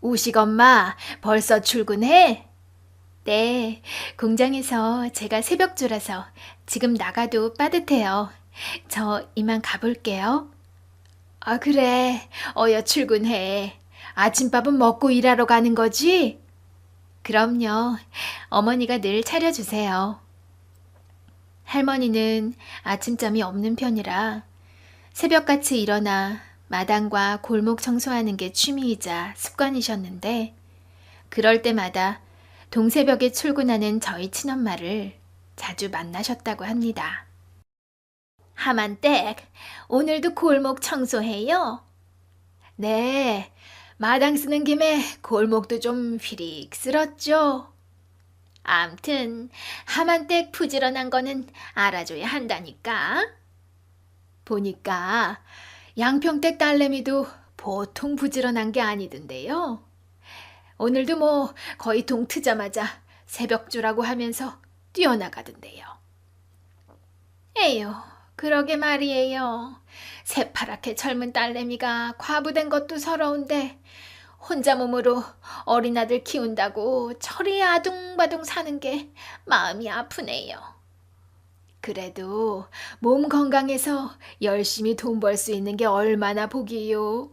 우식 엄마 벌써 출근해? 네, 공장에서 제가 새벽주라서 지금 나가도 빠듯해요. 저 이만 가볼게요. 아, 그래. 어여 출근해. 아침밥은 먹고 일하러 가는 거지? 그럼요. 어머니가 늘 차려주세요. 할머니는 아침잠이 없는 편이라 새벽같이 일어나 마당과 골목 청소하는 게 취미이자 습관이셨는데 그럴 때마다 동새벽에 출근하는 저희 친엄마를 자주 만나셨다고 합니다. 하만댁, 오늘도 골목 청소해요? 네, 마당 쓰는 김에 골목도 좀 휘릭 쓸었죠. 암튼 하만댁 부지런한 거는 알아줘야 한다니까. 보니까 양평댁 딸내미도 보통 부지런한 게 아니던데요. 오늘도 뭐 거의 동 트자마자 새벽주라고 하면서 뛰어나가던데요. 에휴, 그러게 말이에요. 새파랗게 젊은 딸내미가 과부된 것도 서러운데 혼자 몸으로 어린 아들 키운다고 저리 아둥바둥 사는 게 마음이 아프네요. 그래도 몸 건강해서 열심히 돈 벌 수 있는 게 얼마나 복이요.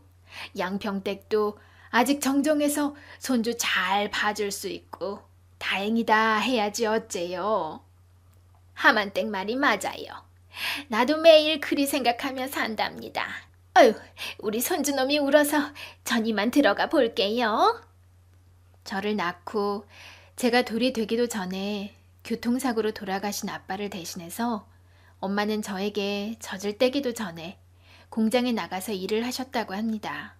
양평댁도 아직 정정해서 손주 잘 봐줄 수 있고 다행이다 해야지 어째요. 하만댁 말이 맞아요. 나도 매일 그리 생각하며 산답니다. 어휴, 우리 손주놈이 울어서 전 이만 들어가 볼게요. 저를 낳고 제가 돌이 되기도 전에 교통사고로 돌아가신 아빠를 대신해서 엄마는 저에게 젖을 떼기도 전에 공장에 나가서 일을 하셨다고 합니다.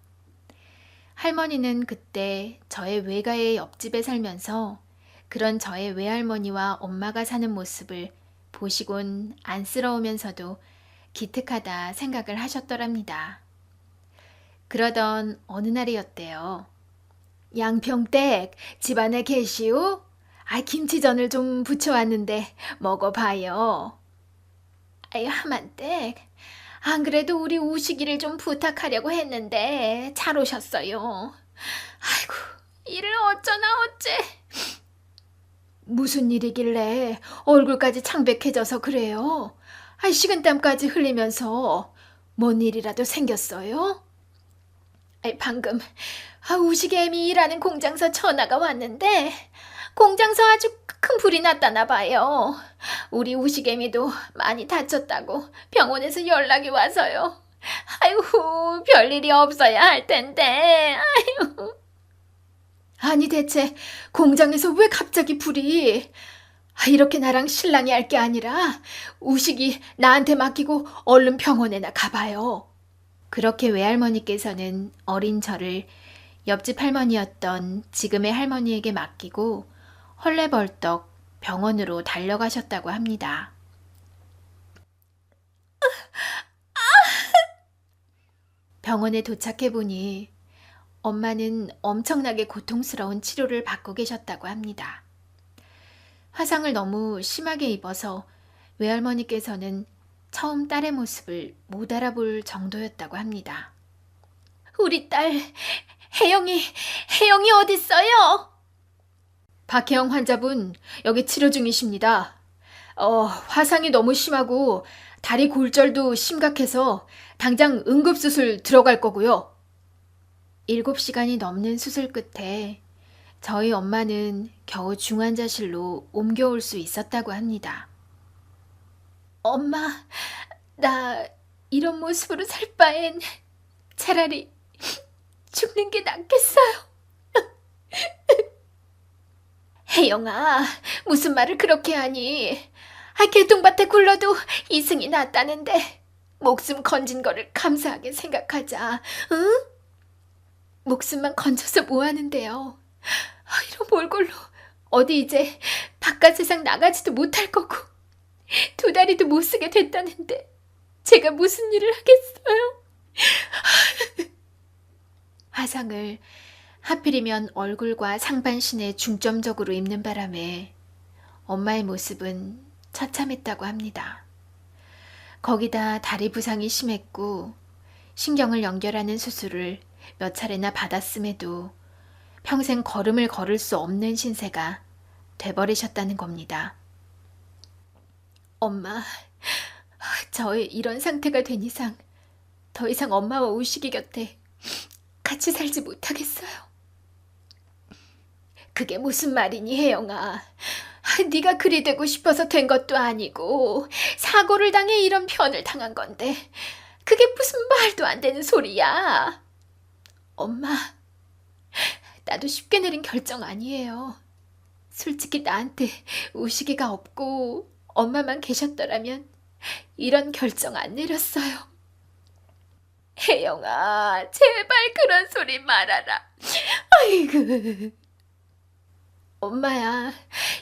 할머니는 그때 저의 외가의 옆집에 살면서 그런 저의 외할머니와 엄마가 사는 모습을 보시곤 안쓰러우면서도 기특하다 생각을 하셨더랍니다. 그러던 어느 날이었대요. 양평댁 집안에 계시오? 김치전을 좀 부쳐왔는데 먹어봐요. 아유, 하만댁. 안 그래도 우리 우식이를 좀 부탁하려고 했는데 잘 오셨어요. 아이고, 일을 어쩌나 어째. 무슨 일이길래 얼굴까지 창백해져서 그래요? 식은땀까지 흘리면서 뭔 일이라도 생겼어요? 방금 우식애미 일하는 공장서 전화가 왔는데 공장서 아주 큰 불이 났다나 봐요. 우리 우식애미도 많이 다쳤다고 병원에서 연락이 와서요. 아이고, 별일이 없어야 할 텐데. 아이고. 아니 대체 공장에서 왜 갑자기 불이? 이렇게 나랑 신랑이 할 게 아니라 우식이 나한테 맡기고 얼른 병원에나 가봐요. 그렇게 외할머니께서는 어린 저를 옆집 할머니였던 지금의 할머니에게 맡기고 헐레벌떡 병원으로 달려가셨다고 합니다. 병원에 도착해보니 엄마는 엄청나게 고통스러운 치료를 받고 계셨다고 합니다. 화상을 너무 심하게 입어서 외할머니께서는 처음 딸의 모습을 못 알아볼 정도였다고 합니다. 우리 딸 혜영이 어딨어요? 박혜영 환자분 여기 치료 중이십니다. 화상이 너무 심하고 다리 골절도 심각해서 당장 응급수술 들어갈 거고요. 7시간이 넘는 수술 끝에 저희 엄마는 겨우 중환자실로 옮겨올 수 있었다고 합니다. 엄마, 나 이런 모습으로 살 바엔 차라리 죽는 게 낫겠어요. 혜영아, 무슨 말을 그렇게 하니? 개똥밭에 굴러도 이승이 낫다는데 목숨 건진 거를 감사하게 생각하자, 응? 목숨만 건져서 뭐 하는데요? 이런 몰골로 어디 이제 바깥 세상 나가지도 못할 거고 2다리도 못 쓰게 됐다는데 제가 무슨 일을 하겠어요? 화상을 하필이면 얼굴과 상반신에 중점적으로 입는 바람에 엄마의 모습은 처참했다고 합니다. 거기다 다리 부상이 심했고 신경을 연결하는 수술을 몇 차례나 받았음에도 평생 걸음을 걸을 수 없는 신세가 돼버리셨다는 겁니다. 엄마, 저의 이런 상태가 된 이상 더 이상 엄마와 우식이 곁에 같이 살지 못하겠어요. 그게 무슨 말이니, 혜영아. 네가 그리 되고 싶어서 된 것도 아니고 사고를 당해 이런 편을 당한 건데 그게 무슨 말도 안 되는 소리야. 엄마, 나도 쉽게 내린 결정 아니에요. 솔직히 나한테 우식이가 없고 엄마만 계셨더라면 이런 결정 안 내렸어요. 혜영아, 제발 그런 소리 말아라. 아이고. 엄마야,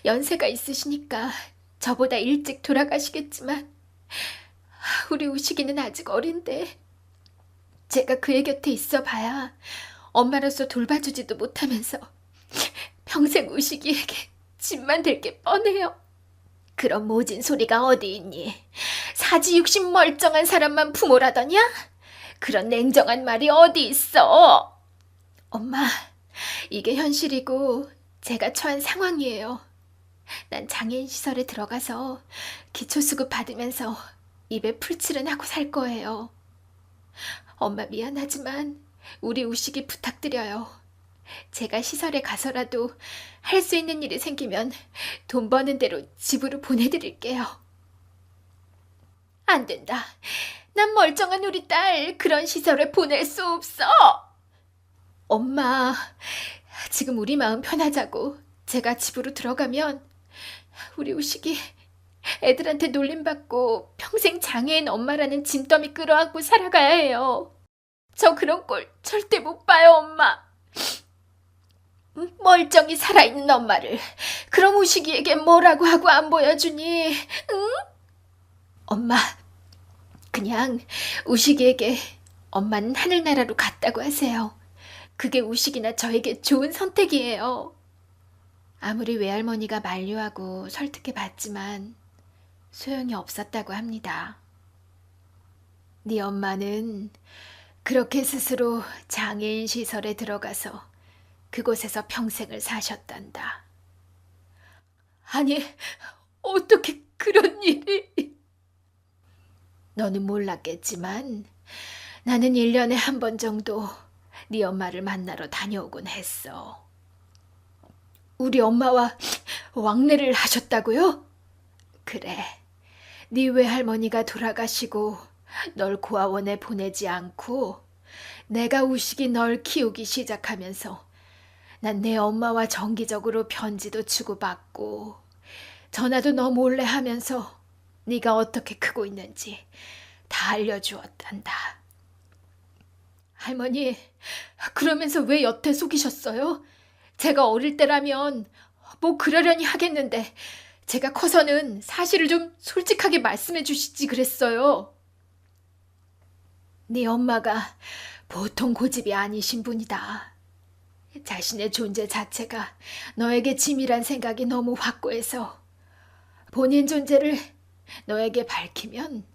연세가 있으시니까 저보다 일찍 돌아가시겠지만 우리 우식이는 아직 어린데 제가 그의 곁에 있어 봐야 엄마로서 돌봐주지도 못하면서 평생 우식이에게 짐만 될 게 뻔해요. 그런 모진 소리가 어디 있니? 사지육신 멀쩡한 사람만 부모라더냐? 그런 냉정한 말이 어디 있어? 엄마, 이게 현실이고 제가 처한 상황이에요. 난 장애인 시설에 들어가서 기초수급 받으면서 입에 풀칠은 하고 살 거예요. 엄마 미안하지만 우리 우식이 부탁드려요. 제가 시설에 가서라도 할 수 있는 일이 생기면 돈 버는 대로 집으로 보내드릴게요. 안 된다. 난 멀쩡한 우리 딸 그런 시설에 보낼 수 없어. 엄마, 지금 우리 마음 편하자고 제가 집으로 들어가면 우리 우식이 애들한테 놀림받고 평생 장애인 엄마라는 짐더미 끌어안고 살아가야 해요. 저 그런 꼴 절대 못 봐요, 엄마. 멀쩡히 살아있는 엄마를 그럼 우식이에게 뭐라고 하고 안 보여주니? 응? 엄마, 그냥 우식이에게 엄마는 하늘나라로 갔다고 하세요. 그게 우식이나 저에게 좋은 선택이에요. 아무리 외할머니가 만류하고 설득해봤지만 소용이 없었다고 합니다. 네 엄마는 그렇게 스스로 장애인 시설에 들어가서 그곳에서 평생을 사셨단다. 아니, 어떻게 그런 일이? 너는 몰랐겠지만 나는 1년에 한 번 정도 네 엄마를 만나러 다녀오곤 했어. 우리 엄마와 왕래를 하셨다고요? 그래, 네 외할머니가 돌아가시고 널 고아원에 보내지 않고 내가 우식이 널 키우기 시작하면서 난 내 엄마와 정기적으로 편지도 주고받고 전화도 너 몰래 하면서 네가 어떻게 크고 있는지 다 알려주었단다. 할머니, 그러면서 왜 여태 속이셨어요? 제가 어릴 때라면 뭐 그러려니 하겠는데 제가 커서는 사실을 좀 솔직하게 말씀해 주시지 그랬어요. 네 엄마가 보통 고집이 아니신 분이다. 자신의 존재 자체가 너에게 짐이란 생각이 너무 확고해서 본인 존재를 너에게 밝히면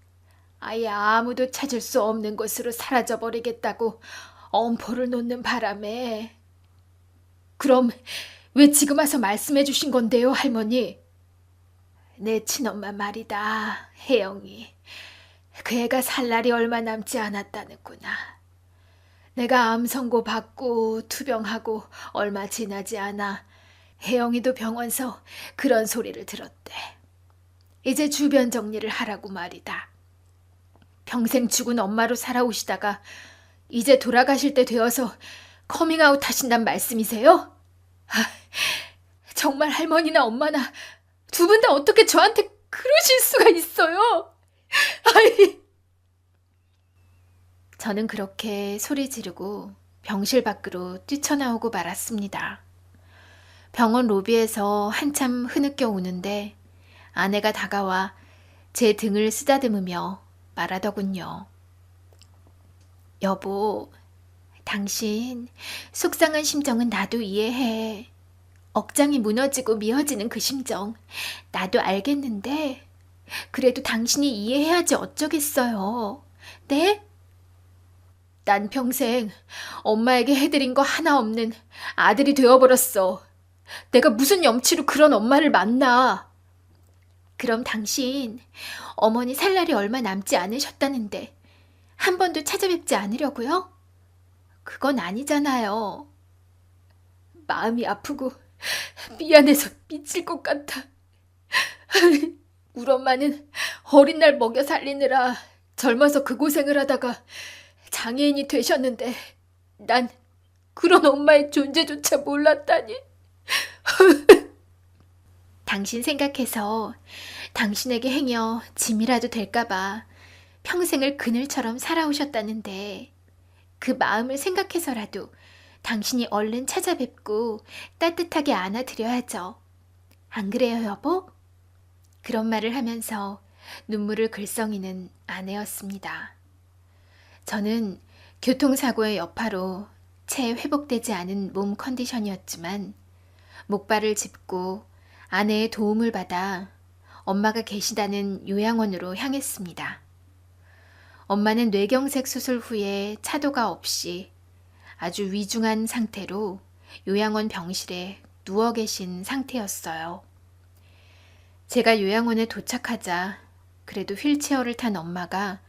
아예 아무도 찾을 수 없는 곳으로 사라져버리겠다고 엄포를 놓는 바람에. 그럼 왜 지금 와서 말씀해 주신 건데요, 할머니? 내 친엄마 말이다, 혜영이. 그 애가 살 날이 얼마 남지 않았다는구나. 내가 암 선고 받고 투병하고 얼마 지나지 않아 혜영이도 병원서 그런 소리를 들었대. 이제 주변 정리를 하라고 말이다. 평생 죽은 엄마로 살아오시다가 이제 돌아가실 때 되어서 커밍아웃 하신단 말씀이세요? 정말 할머니나 엄마나 두 분 다 어떻게 저한테 그러실 수가 있어요? 아이. 저는 그렇게 소리 지르고 병실 밖으로 뛰쳐나오고 말았습니다. 병원 로비에서 한참 흐느껴 우는데 아내가 다가와 제 등을 쓰다듬으며 말하더군요. 여보, 당신 속상한 심정은 나도 이해해. 억장이 무너지고 미어지는 그 심정 나도 알겠는데 그래도 당신이 이해해야지 어쩌겠어요. 네? 난 평생 엄마에게 해드린 거 하나 없는 아들이 되어버렸어. 내가 무슨 염치로 그런 엄마를 만나. 그럼 당신 어머니 살 날이 얼마 남지 않으셨다는데 한 번도 찾아뵙지 않으려고요? 그건 아니잖아요. 마음이 아프고 미안해서 미칠 것 같아. 우리 엄마는 어린 날 먹여 살리느라 젊어서 그 고생을 하다가 장애인이 되셨는데 난 그런 엄마의 존재조차 몰랐다니. 당신 생각해서 당신에게 행여 짐이라도 될까봐 평생을 그늘처럼 살아오셨다는데 그 마음을 생각해서라도 당신이 얼른 찾아뵙고 따뜻하게 안아드려야죠. 안 그래요, 여보? 그런 말을 하면서 눈물을 글썽이는 아내였습니다. 저는 교통사고의 여파로 채 회복되지 않은 몸 컨디션이었지만 목발을 짚고 아내의 도움을 받아 엄마가 계시다는 요양원으로 향했습니다. 엄마는 뇌경색 수술 후에 차도가 없이 아주 위중한 상태로 요양원 병실에 누워 계신 상태였어요. 제가 요양원에 도착하자 그래도 휠체어를 탄 엄마가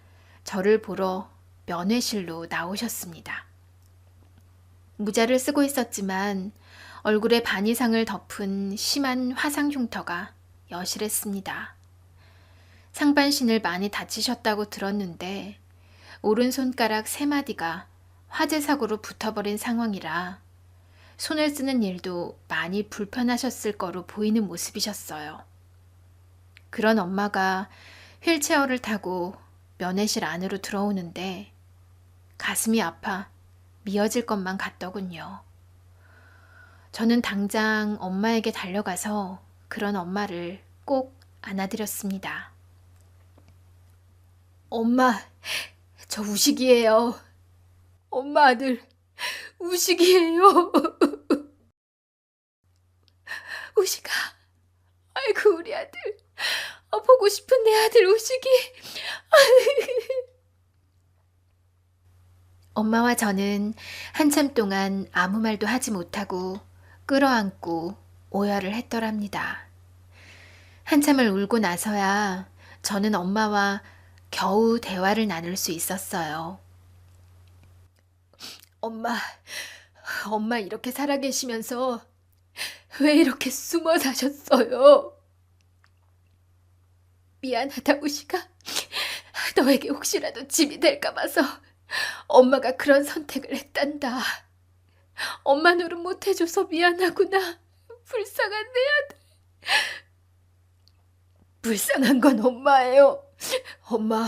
저를 보러 면회실로 나오셨습니다. 모자를 쓰고 있었지만 얼굴의 반 이상을 덮은 심한 화상 흉터가 여실했습니다. 상반신을 많이 다치셨다고 들었는데 오른손가락 3마디가 화재 사고로 붙어버린 상황이라 손을 쓰는 일도 많이 불편하셨을 거로 보이는 모습이셨어요. 그런 엄마가 휠체어를 타고 면회실 안으로 들어오는데 가슴이 아파 미어질 것만 같더군요. 저는 당장 엄마에게 달려가서 그런 엄마를 꼭 안아드렸습니다. 엄마, 저 우식이에요. 엄마 아들, 우식이에요. 우식아, 아이고 우리 아들, 보고 싶은 내 아들 우식이. 엄마와 저는 한참 동안 아무 말도 하지 못하고 끌어안고 오열을 했더랍니다. 한참을 울고 나서야 저는 엄마와 겨우 대화를 나눌 수 있었어요. 엄마 이렇게 살아계시면서 왜 이렇게 숨어 사셨어요? 미안하다 우식아. 너에게 혹시라도 짐이 될까 봐서 엄마가 그런 선택을 했단다. 엄마 노릇 못해줘서 미안하구나. 불쌍한 내 아들. 불쌍한 건 엄마예요. 엄마,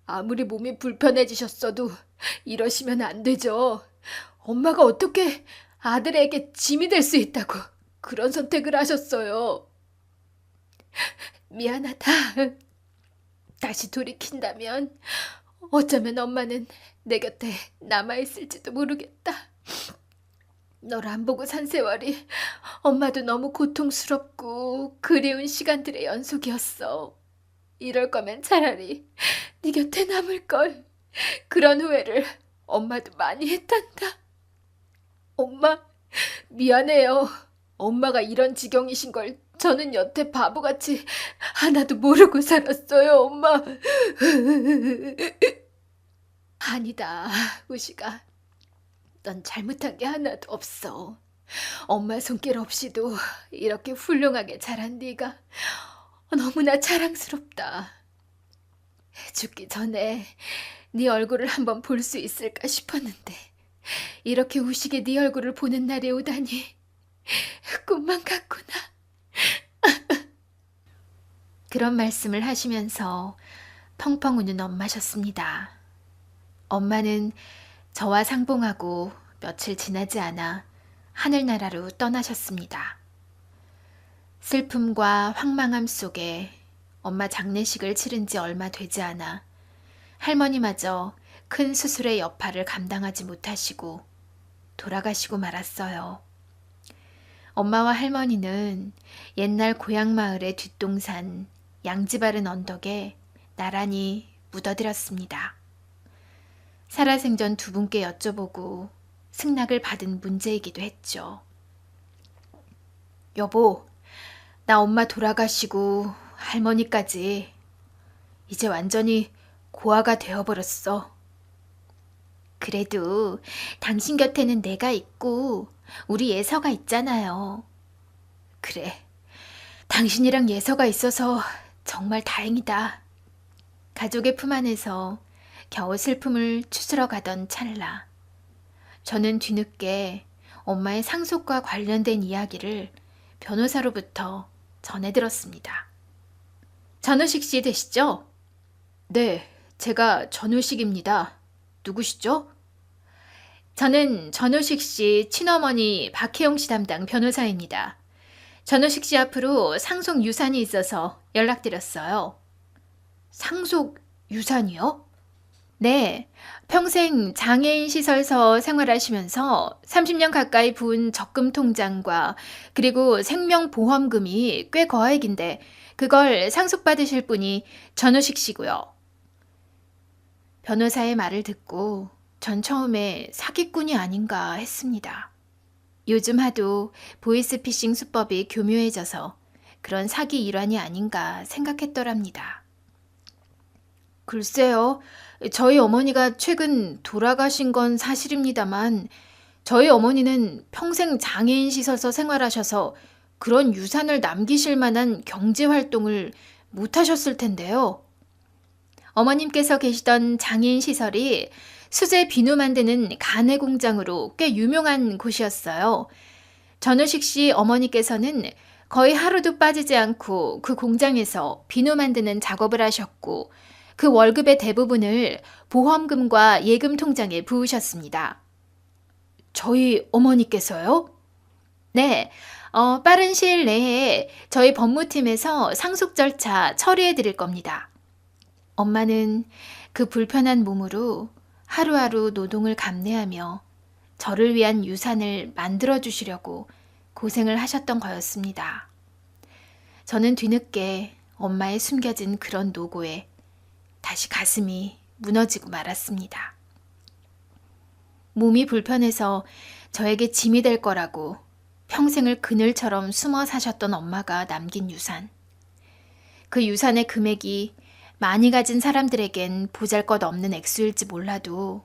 아무리 몸이 불편해지셨어도 이러시면 안 되죠. 엄마가 어떻게 아들에게 짐이 될 수 있다고 그런 선택을 하셨어요. 미안하다. 다시 돌이킨다면 어쩌면 엄마는 내 곁에 남아있을지도 모르겠다. 널 안 보고 산 세월이 엄마도 너무 고통스럽고 그리운 시간들의 연속이었어. 이럴 거면 차라리 네 곁에 남을걸. 그런 후회를 엄마도 많이 했단다. 엄마, 미안해요. 엄마가 이런 지경이신 걸 저는 여태 바보같이 하나도 모르고 살았어요, 엄마. 아니다, 우식아. 넌 잘못한 게 하나도 없어. 엄마 손길 없이도 이렇게 훌륭하게 자란 네가 너무나 자랑스럽다. 죽기 전에 네 얼굴을 한번 볼 수 있을까 싶었는데 이렇게 우식의 네 얼굴을 보는 날이 오다니 꿈만 같구나. 그런 말씀을 하시면서 펑펑 우는 엄마셨습니다. 엄마는 저와 상봉하고 며칠 지나지 않아 하늘나라로 떠나셨습니다. 슬픔과 황망함 속에 엄마 장례식을 치른 지 얼마 되지 않아 할머니마저 큰 수술의 여파를 감당하지 못하시고 돌아가시고 말았어요. 엄마와 할머니는 옛날 고향 마을의 뒷동산 양지바른 언덕에 나란히 묻어드렸습니다. 살아생전 두 분께 여쭤보고 승낙을 받은 문제이기도 했죠. 여보, 나 엄마 돌아가시고 할머니까지 이제 완전히 고아가 되어버렸어. 그래도 당신 곁에는 내가 있고 우리 예서가 있잖아요. 그래, 당신이랑 예서가 있어서 정말 다행이다. 가족의 품 안에서 겨우 슬픔을 추스러 가던 찰나 저는 뒤늦게 엄마의 상속과 관련된 이야기를 변호사로부터 전해 들었습니다. 전우식 씨 되시죠? 네, 제가 전우식입니다. 누구시죠? 저는 전우식 씨 친어머니 박혜영 씨 담당 변호사입니다. 전우식 씨 앞으로 상속 유산이 있어서 연락드렸어요. 상속 유산이요? 네, 평생 장애인 시설서 생활하시면서 30년 가까이 부은 적금 통장과 그리고 생명보험금이 꽤 거액인데 그걸 상속받으실 분이 전우식 씨고요. 변호사의 말을 듣고 전 처음에 사기꾼이 아닌가 했습니다. 요즘 하도 보이스피싱 수법이 교묘해져서 그런 사기 일환이 아닌가 생각했더랍니다. 글쎄요, 저희 어머니가 최근 돌아가신 건 사실입니다만 저희 어머니는 평생 장애인 시설서 생활하셔서 그런 유산을 남기실 만한 경제 활동을 못 하셨을 텐데요. 어머님께서 계시던 장애인 시설이 수제 비누 만드는 가내 공장으로 꽤 유명한 곳이었어요. 전우식 씨 어머니께서는 거의 하루도 빠지지 않고 그 공장에서 비누 만드는 작업을 하셨고 그 월급의 대부분을 보험금과 예금 통장에 부으셨습니다. 저희 어머니께서요? 네, 빠른 시일 내에 저희 법무팀에서 상속 절차 처리해 드릴 겁니다. 엄마는 그 불편한 몸으로 하루하루 노동을 감내하며 저를 위한 유산을 만들어 주시려고 고생을 하셨던 거였습니다. 저는 뒤늦게 엄마의 숨겨진 그런 노고에 다시 가슴이 무너지고 말았습니다. 몸이 불편해서 저에게 짐이 될 거라고 평생을 그늘처럼 숨어 사셨던 엄마가 남긴 유산. 그 유산의 금액이 많이 가진 사람들에겐 보잘것없는 액수일지 몰라도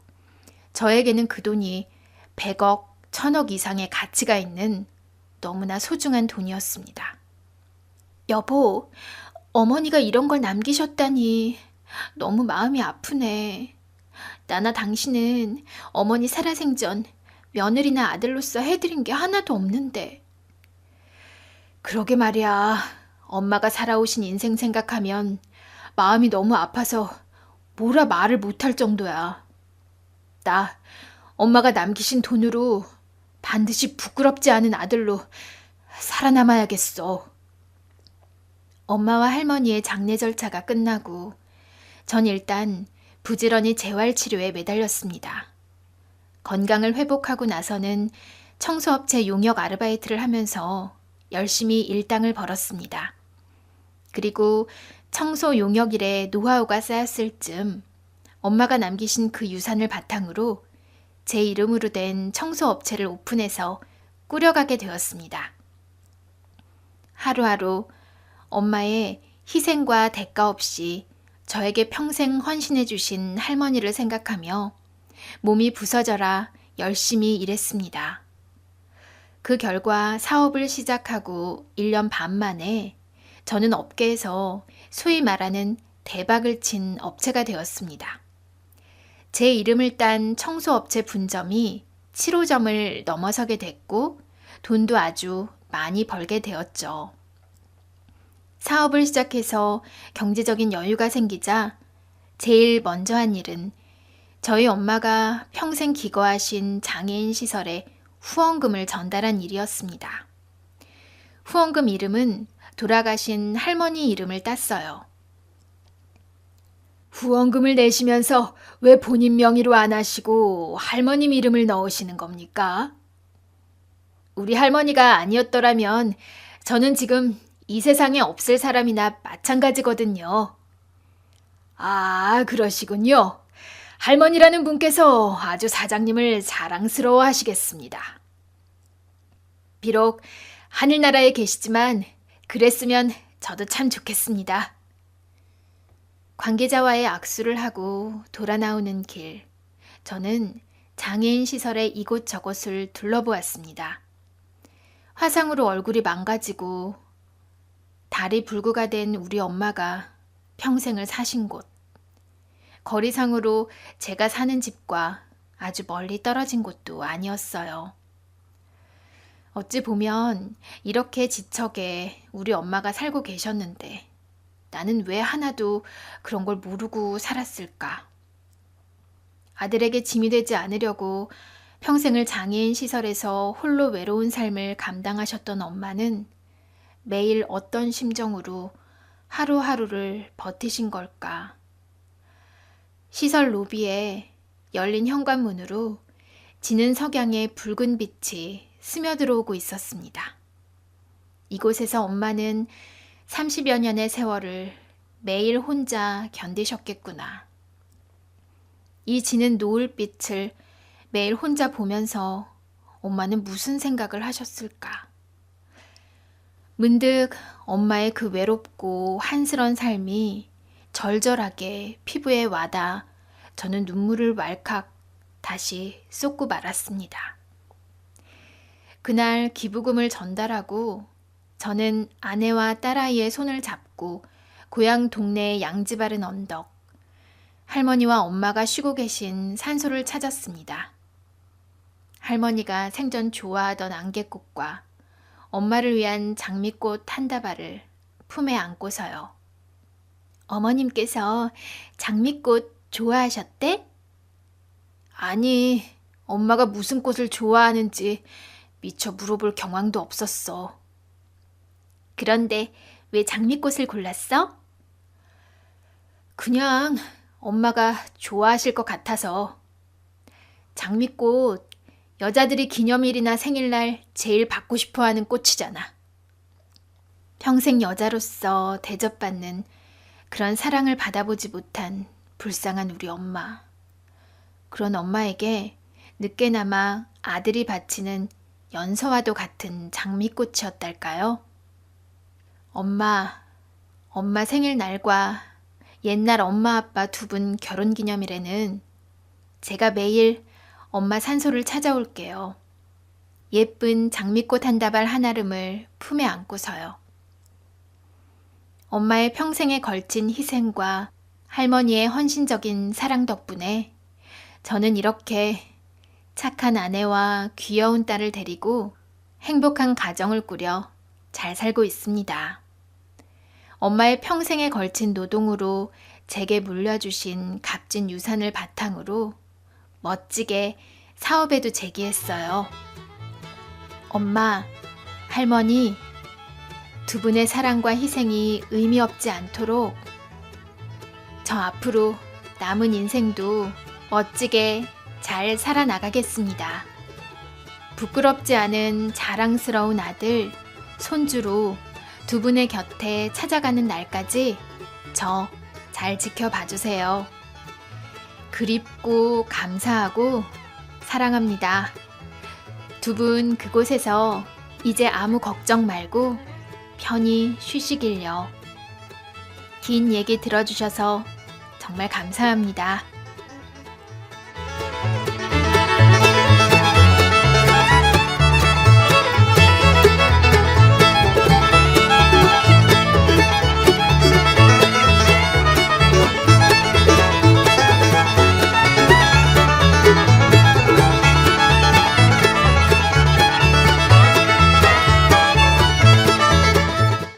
저에게는 그 돈이 100억, 1000억 이상의 가치가 있는 너무나 소중한 돈이었습니다. 여보, 어머니가 이런 걸 남기셨다니 너무 마음이 아프네. 나나 당신은 어머니 살아생전 며느리나 아들로서 해드린 게 하나도 없는데. 그러게 말이야. 엄마가 살아오신 인생 생각하면 마음이 너무 아파서 뭐라 말을 못할 정도야. 나 엄마가 남기신 돈으로 반드시 부끄럽지 않은 아들로 살아남아야겠어. 엄마와 할머니의 장례 절차가 끝나고 전 일단 부지런히 재활치료에 매달렸습니다. 건강을 회복하고 나서는 청소업체 용역 아르바이트를 하면서 열심히 일당을 벌었습니다. 그리고 청소 용역 일에 노하우가 쌓였을 즈음 엄마가 남기신 그 유산을 바탕으로 제 이름으로 된 청소업체를 오픈해서 꾸려가게 되었습니다. 하루하루 엄마의 희생과 대가 없이 저에게 평생 헌신해 주신 할머니를 생각하며 몸이 부서져라 열심히 일했습니다. 그 결과 사업을 시작하고 1년 반 만에 저는 업계에서 소위 말하는 대박을 친 업체가 되었습니다. 제 이름을 딴 청소업체 분점이 7호점을 넘어서게 됐고 돈도 아주 많이 벌게 되었죠. 사업을 시작해서 경제적인 여유가 생기자 제일 먼저 한 일은 저희 엄마가 평생 기거하신 장애인 시설에 후원금을 전달한 일이었습니다. 후원금 이름은 돌아가신 할머니 이름을 땄어요. 후원금을 내시면서 왜 본인 명의로 안 하시고 할머님 이름을 넣으시는 겁니까? 우리 할머니가 아니었더라면 저는 지금 이 세상에 없을 사람이나 마찬가지거든요. 아, 그러시군요. 할머니라는 분께서 아주 사장님을 사랑스러워 하시겠습니다. 비록 하늘나라에 계시지만 그랬으면 저도 참 좋겠습니다. 관계자와의 악수를 하고 돌아 나오는 길, 저는 장애인 시설의 이곳저곳을 둘러보았습니다. 화상으로 얼굴이 망가지고 다리 불구가 된 우리 엄마가 평생을 사신 곳, 거리상으로 제가 사는 집과 아주 멀리 떨어진 곳도 아니었어요. 어찌 보면 이렇게 지척에 우리 엄마가 살고 계셨는데 나는 왜 하나도 그런 걸 모르고 살았을까? 아들에게 짐이 되지 않으려고 평생을 장애인 시설에서 홀로 외로운 삶을 감당하셨던 엄마는 매일 어떤 심정으로 하루하루를 버티신 걸까? 시설 로비에 열린 현관문으로 지는 석양의 붉은 빛이 스며들어오고 있었습니다. 이곳에서 엄마는 30여 년의 세월을 매일 혼자 견디셨겠구나. 이 지는 노을빛을 매일 혼자 보면서 엄마는 무슨 생각을 하셨을까? 문득 엄마의 그 외롭고 한스런 삶이 절절하게 피부에 와닿아 저는 눈물을 왈칵 다시 쏟고 말았습니다. 그날 기부금을 전달하고 저는 아내와 딸아이의 손을 잡고 고향 동네의 양지 바른 언덕, 할머니와 엄마가 쉬고 계신 산소를 찾았습니다. 할머니가 생전 좋아하던 안개꽃과 엄마를 위한 장미꽃 한 다발을 품에 안고서요. 어머님께서 장미꽃 좋아하셨대? 아니, 엄마가 무슨 꽃을 좋아하는지 미처 물어볼 경황도 없었어. 그런데 왜 장미꽃을 골랐어? 그냥 엄마가 좋아하실 것 같아서. 장미꽃, 여자들이 기념일이나 생일날 제일 받고 싶어하는 꽃이잖아. 평생 여자로서 대접받는 그런 사랑을 받아보지 못한 불쌍한 우리 엄마. 그런 엄마에게 늦게나마 아들이 바치는 연서와도 같은 장미꽃이었달까요? 엄마 생일날과 옛날 엄마 아빠 두 분 결혼기념일에는 제가 매일 엄마 산소를 찾아올게요. 예쁜 장미꽃 한 다발 한아름을 품에 안고서요. 엄마의 평생에 걸친 희생과 할머니의 헌신적인 사랑 덕분에 저는 이렇게 착한 아내와 귀여운 딸을 데리고 행복한 가정을 꾸려 잘 살고 있습니다. 엄마의 평생에 걸친 노동으로 제게 물려주신 값진 유산을 바탕으로 멋지게 사업에도 제기했어요. 엄마, 할머니, 두 분의 사랑과 희생이 의미 없지 않도록 저 앞으로 남은 인생도 멋지게 잘 살아나가겠습니다. 부끄럽지 않은 자랑스러운 아들, 손주로 두 분의 곁에 찾아가는 날까지 저 잘 지켜봐 주세요. 그립고 감사하고 사랑합니다. 두 분 그곳에서 이제 아무 걱정 말고 편히 쉬시길요. 긴 얘기 들어주셔서 정말 감사합니다.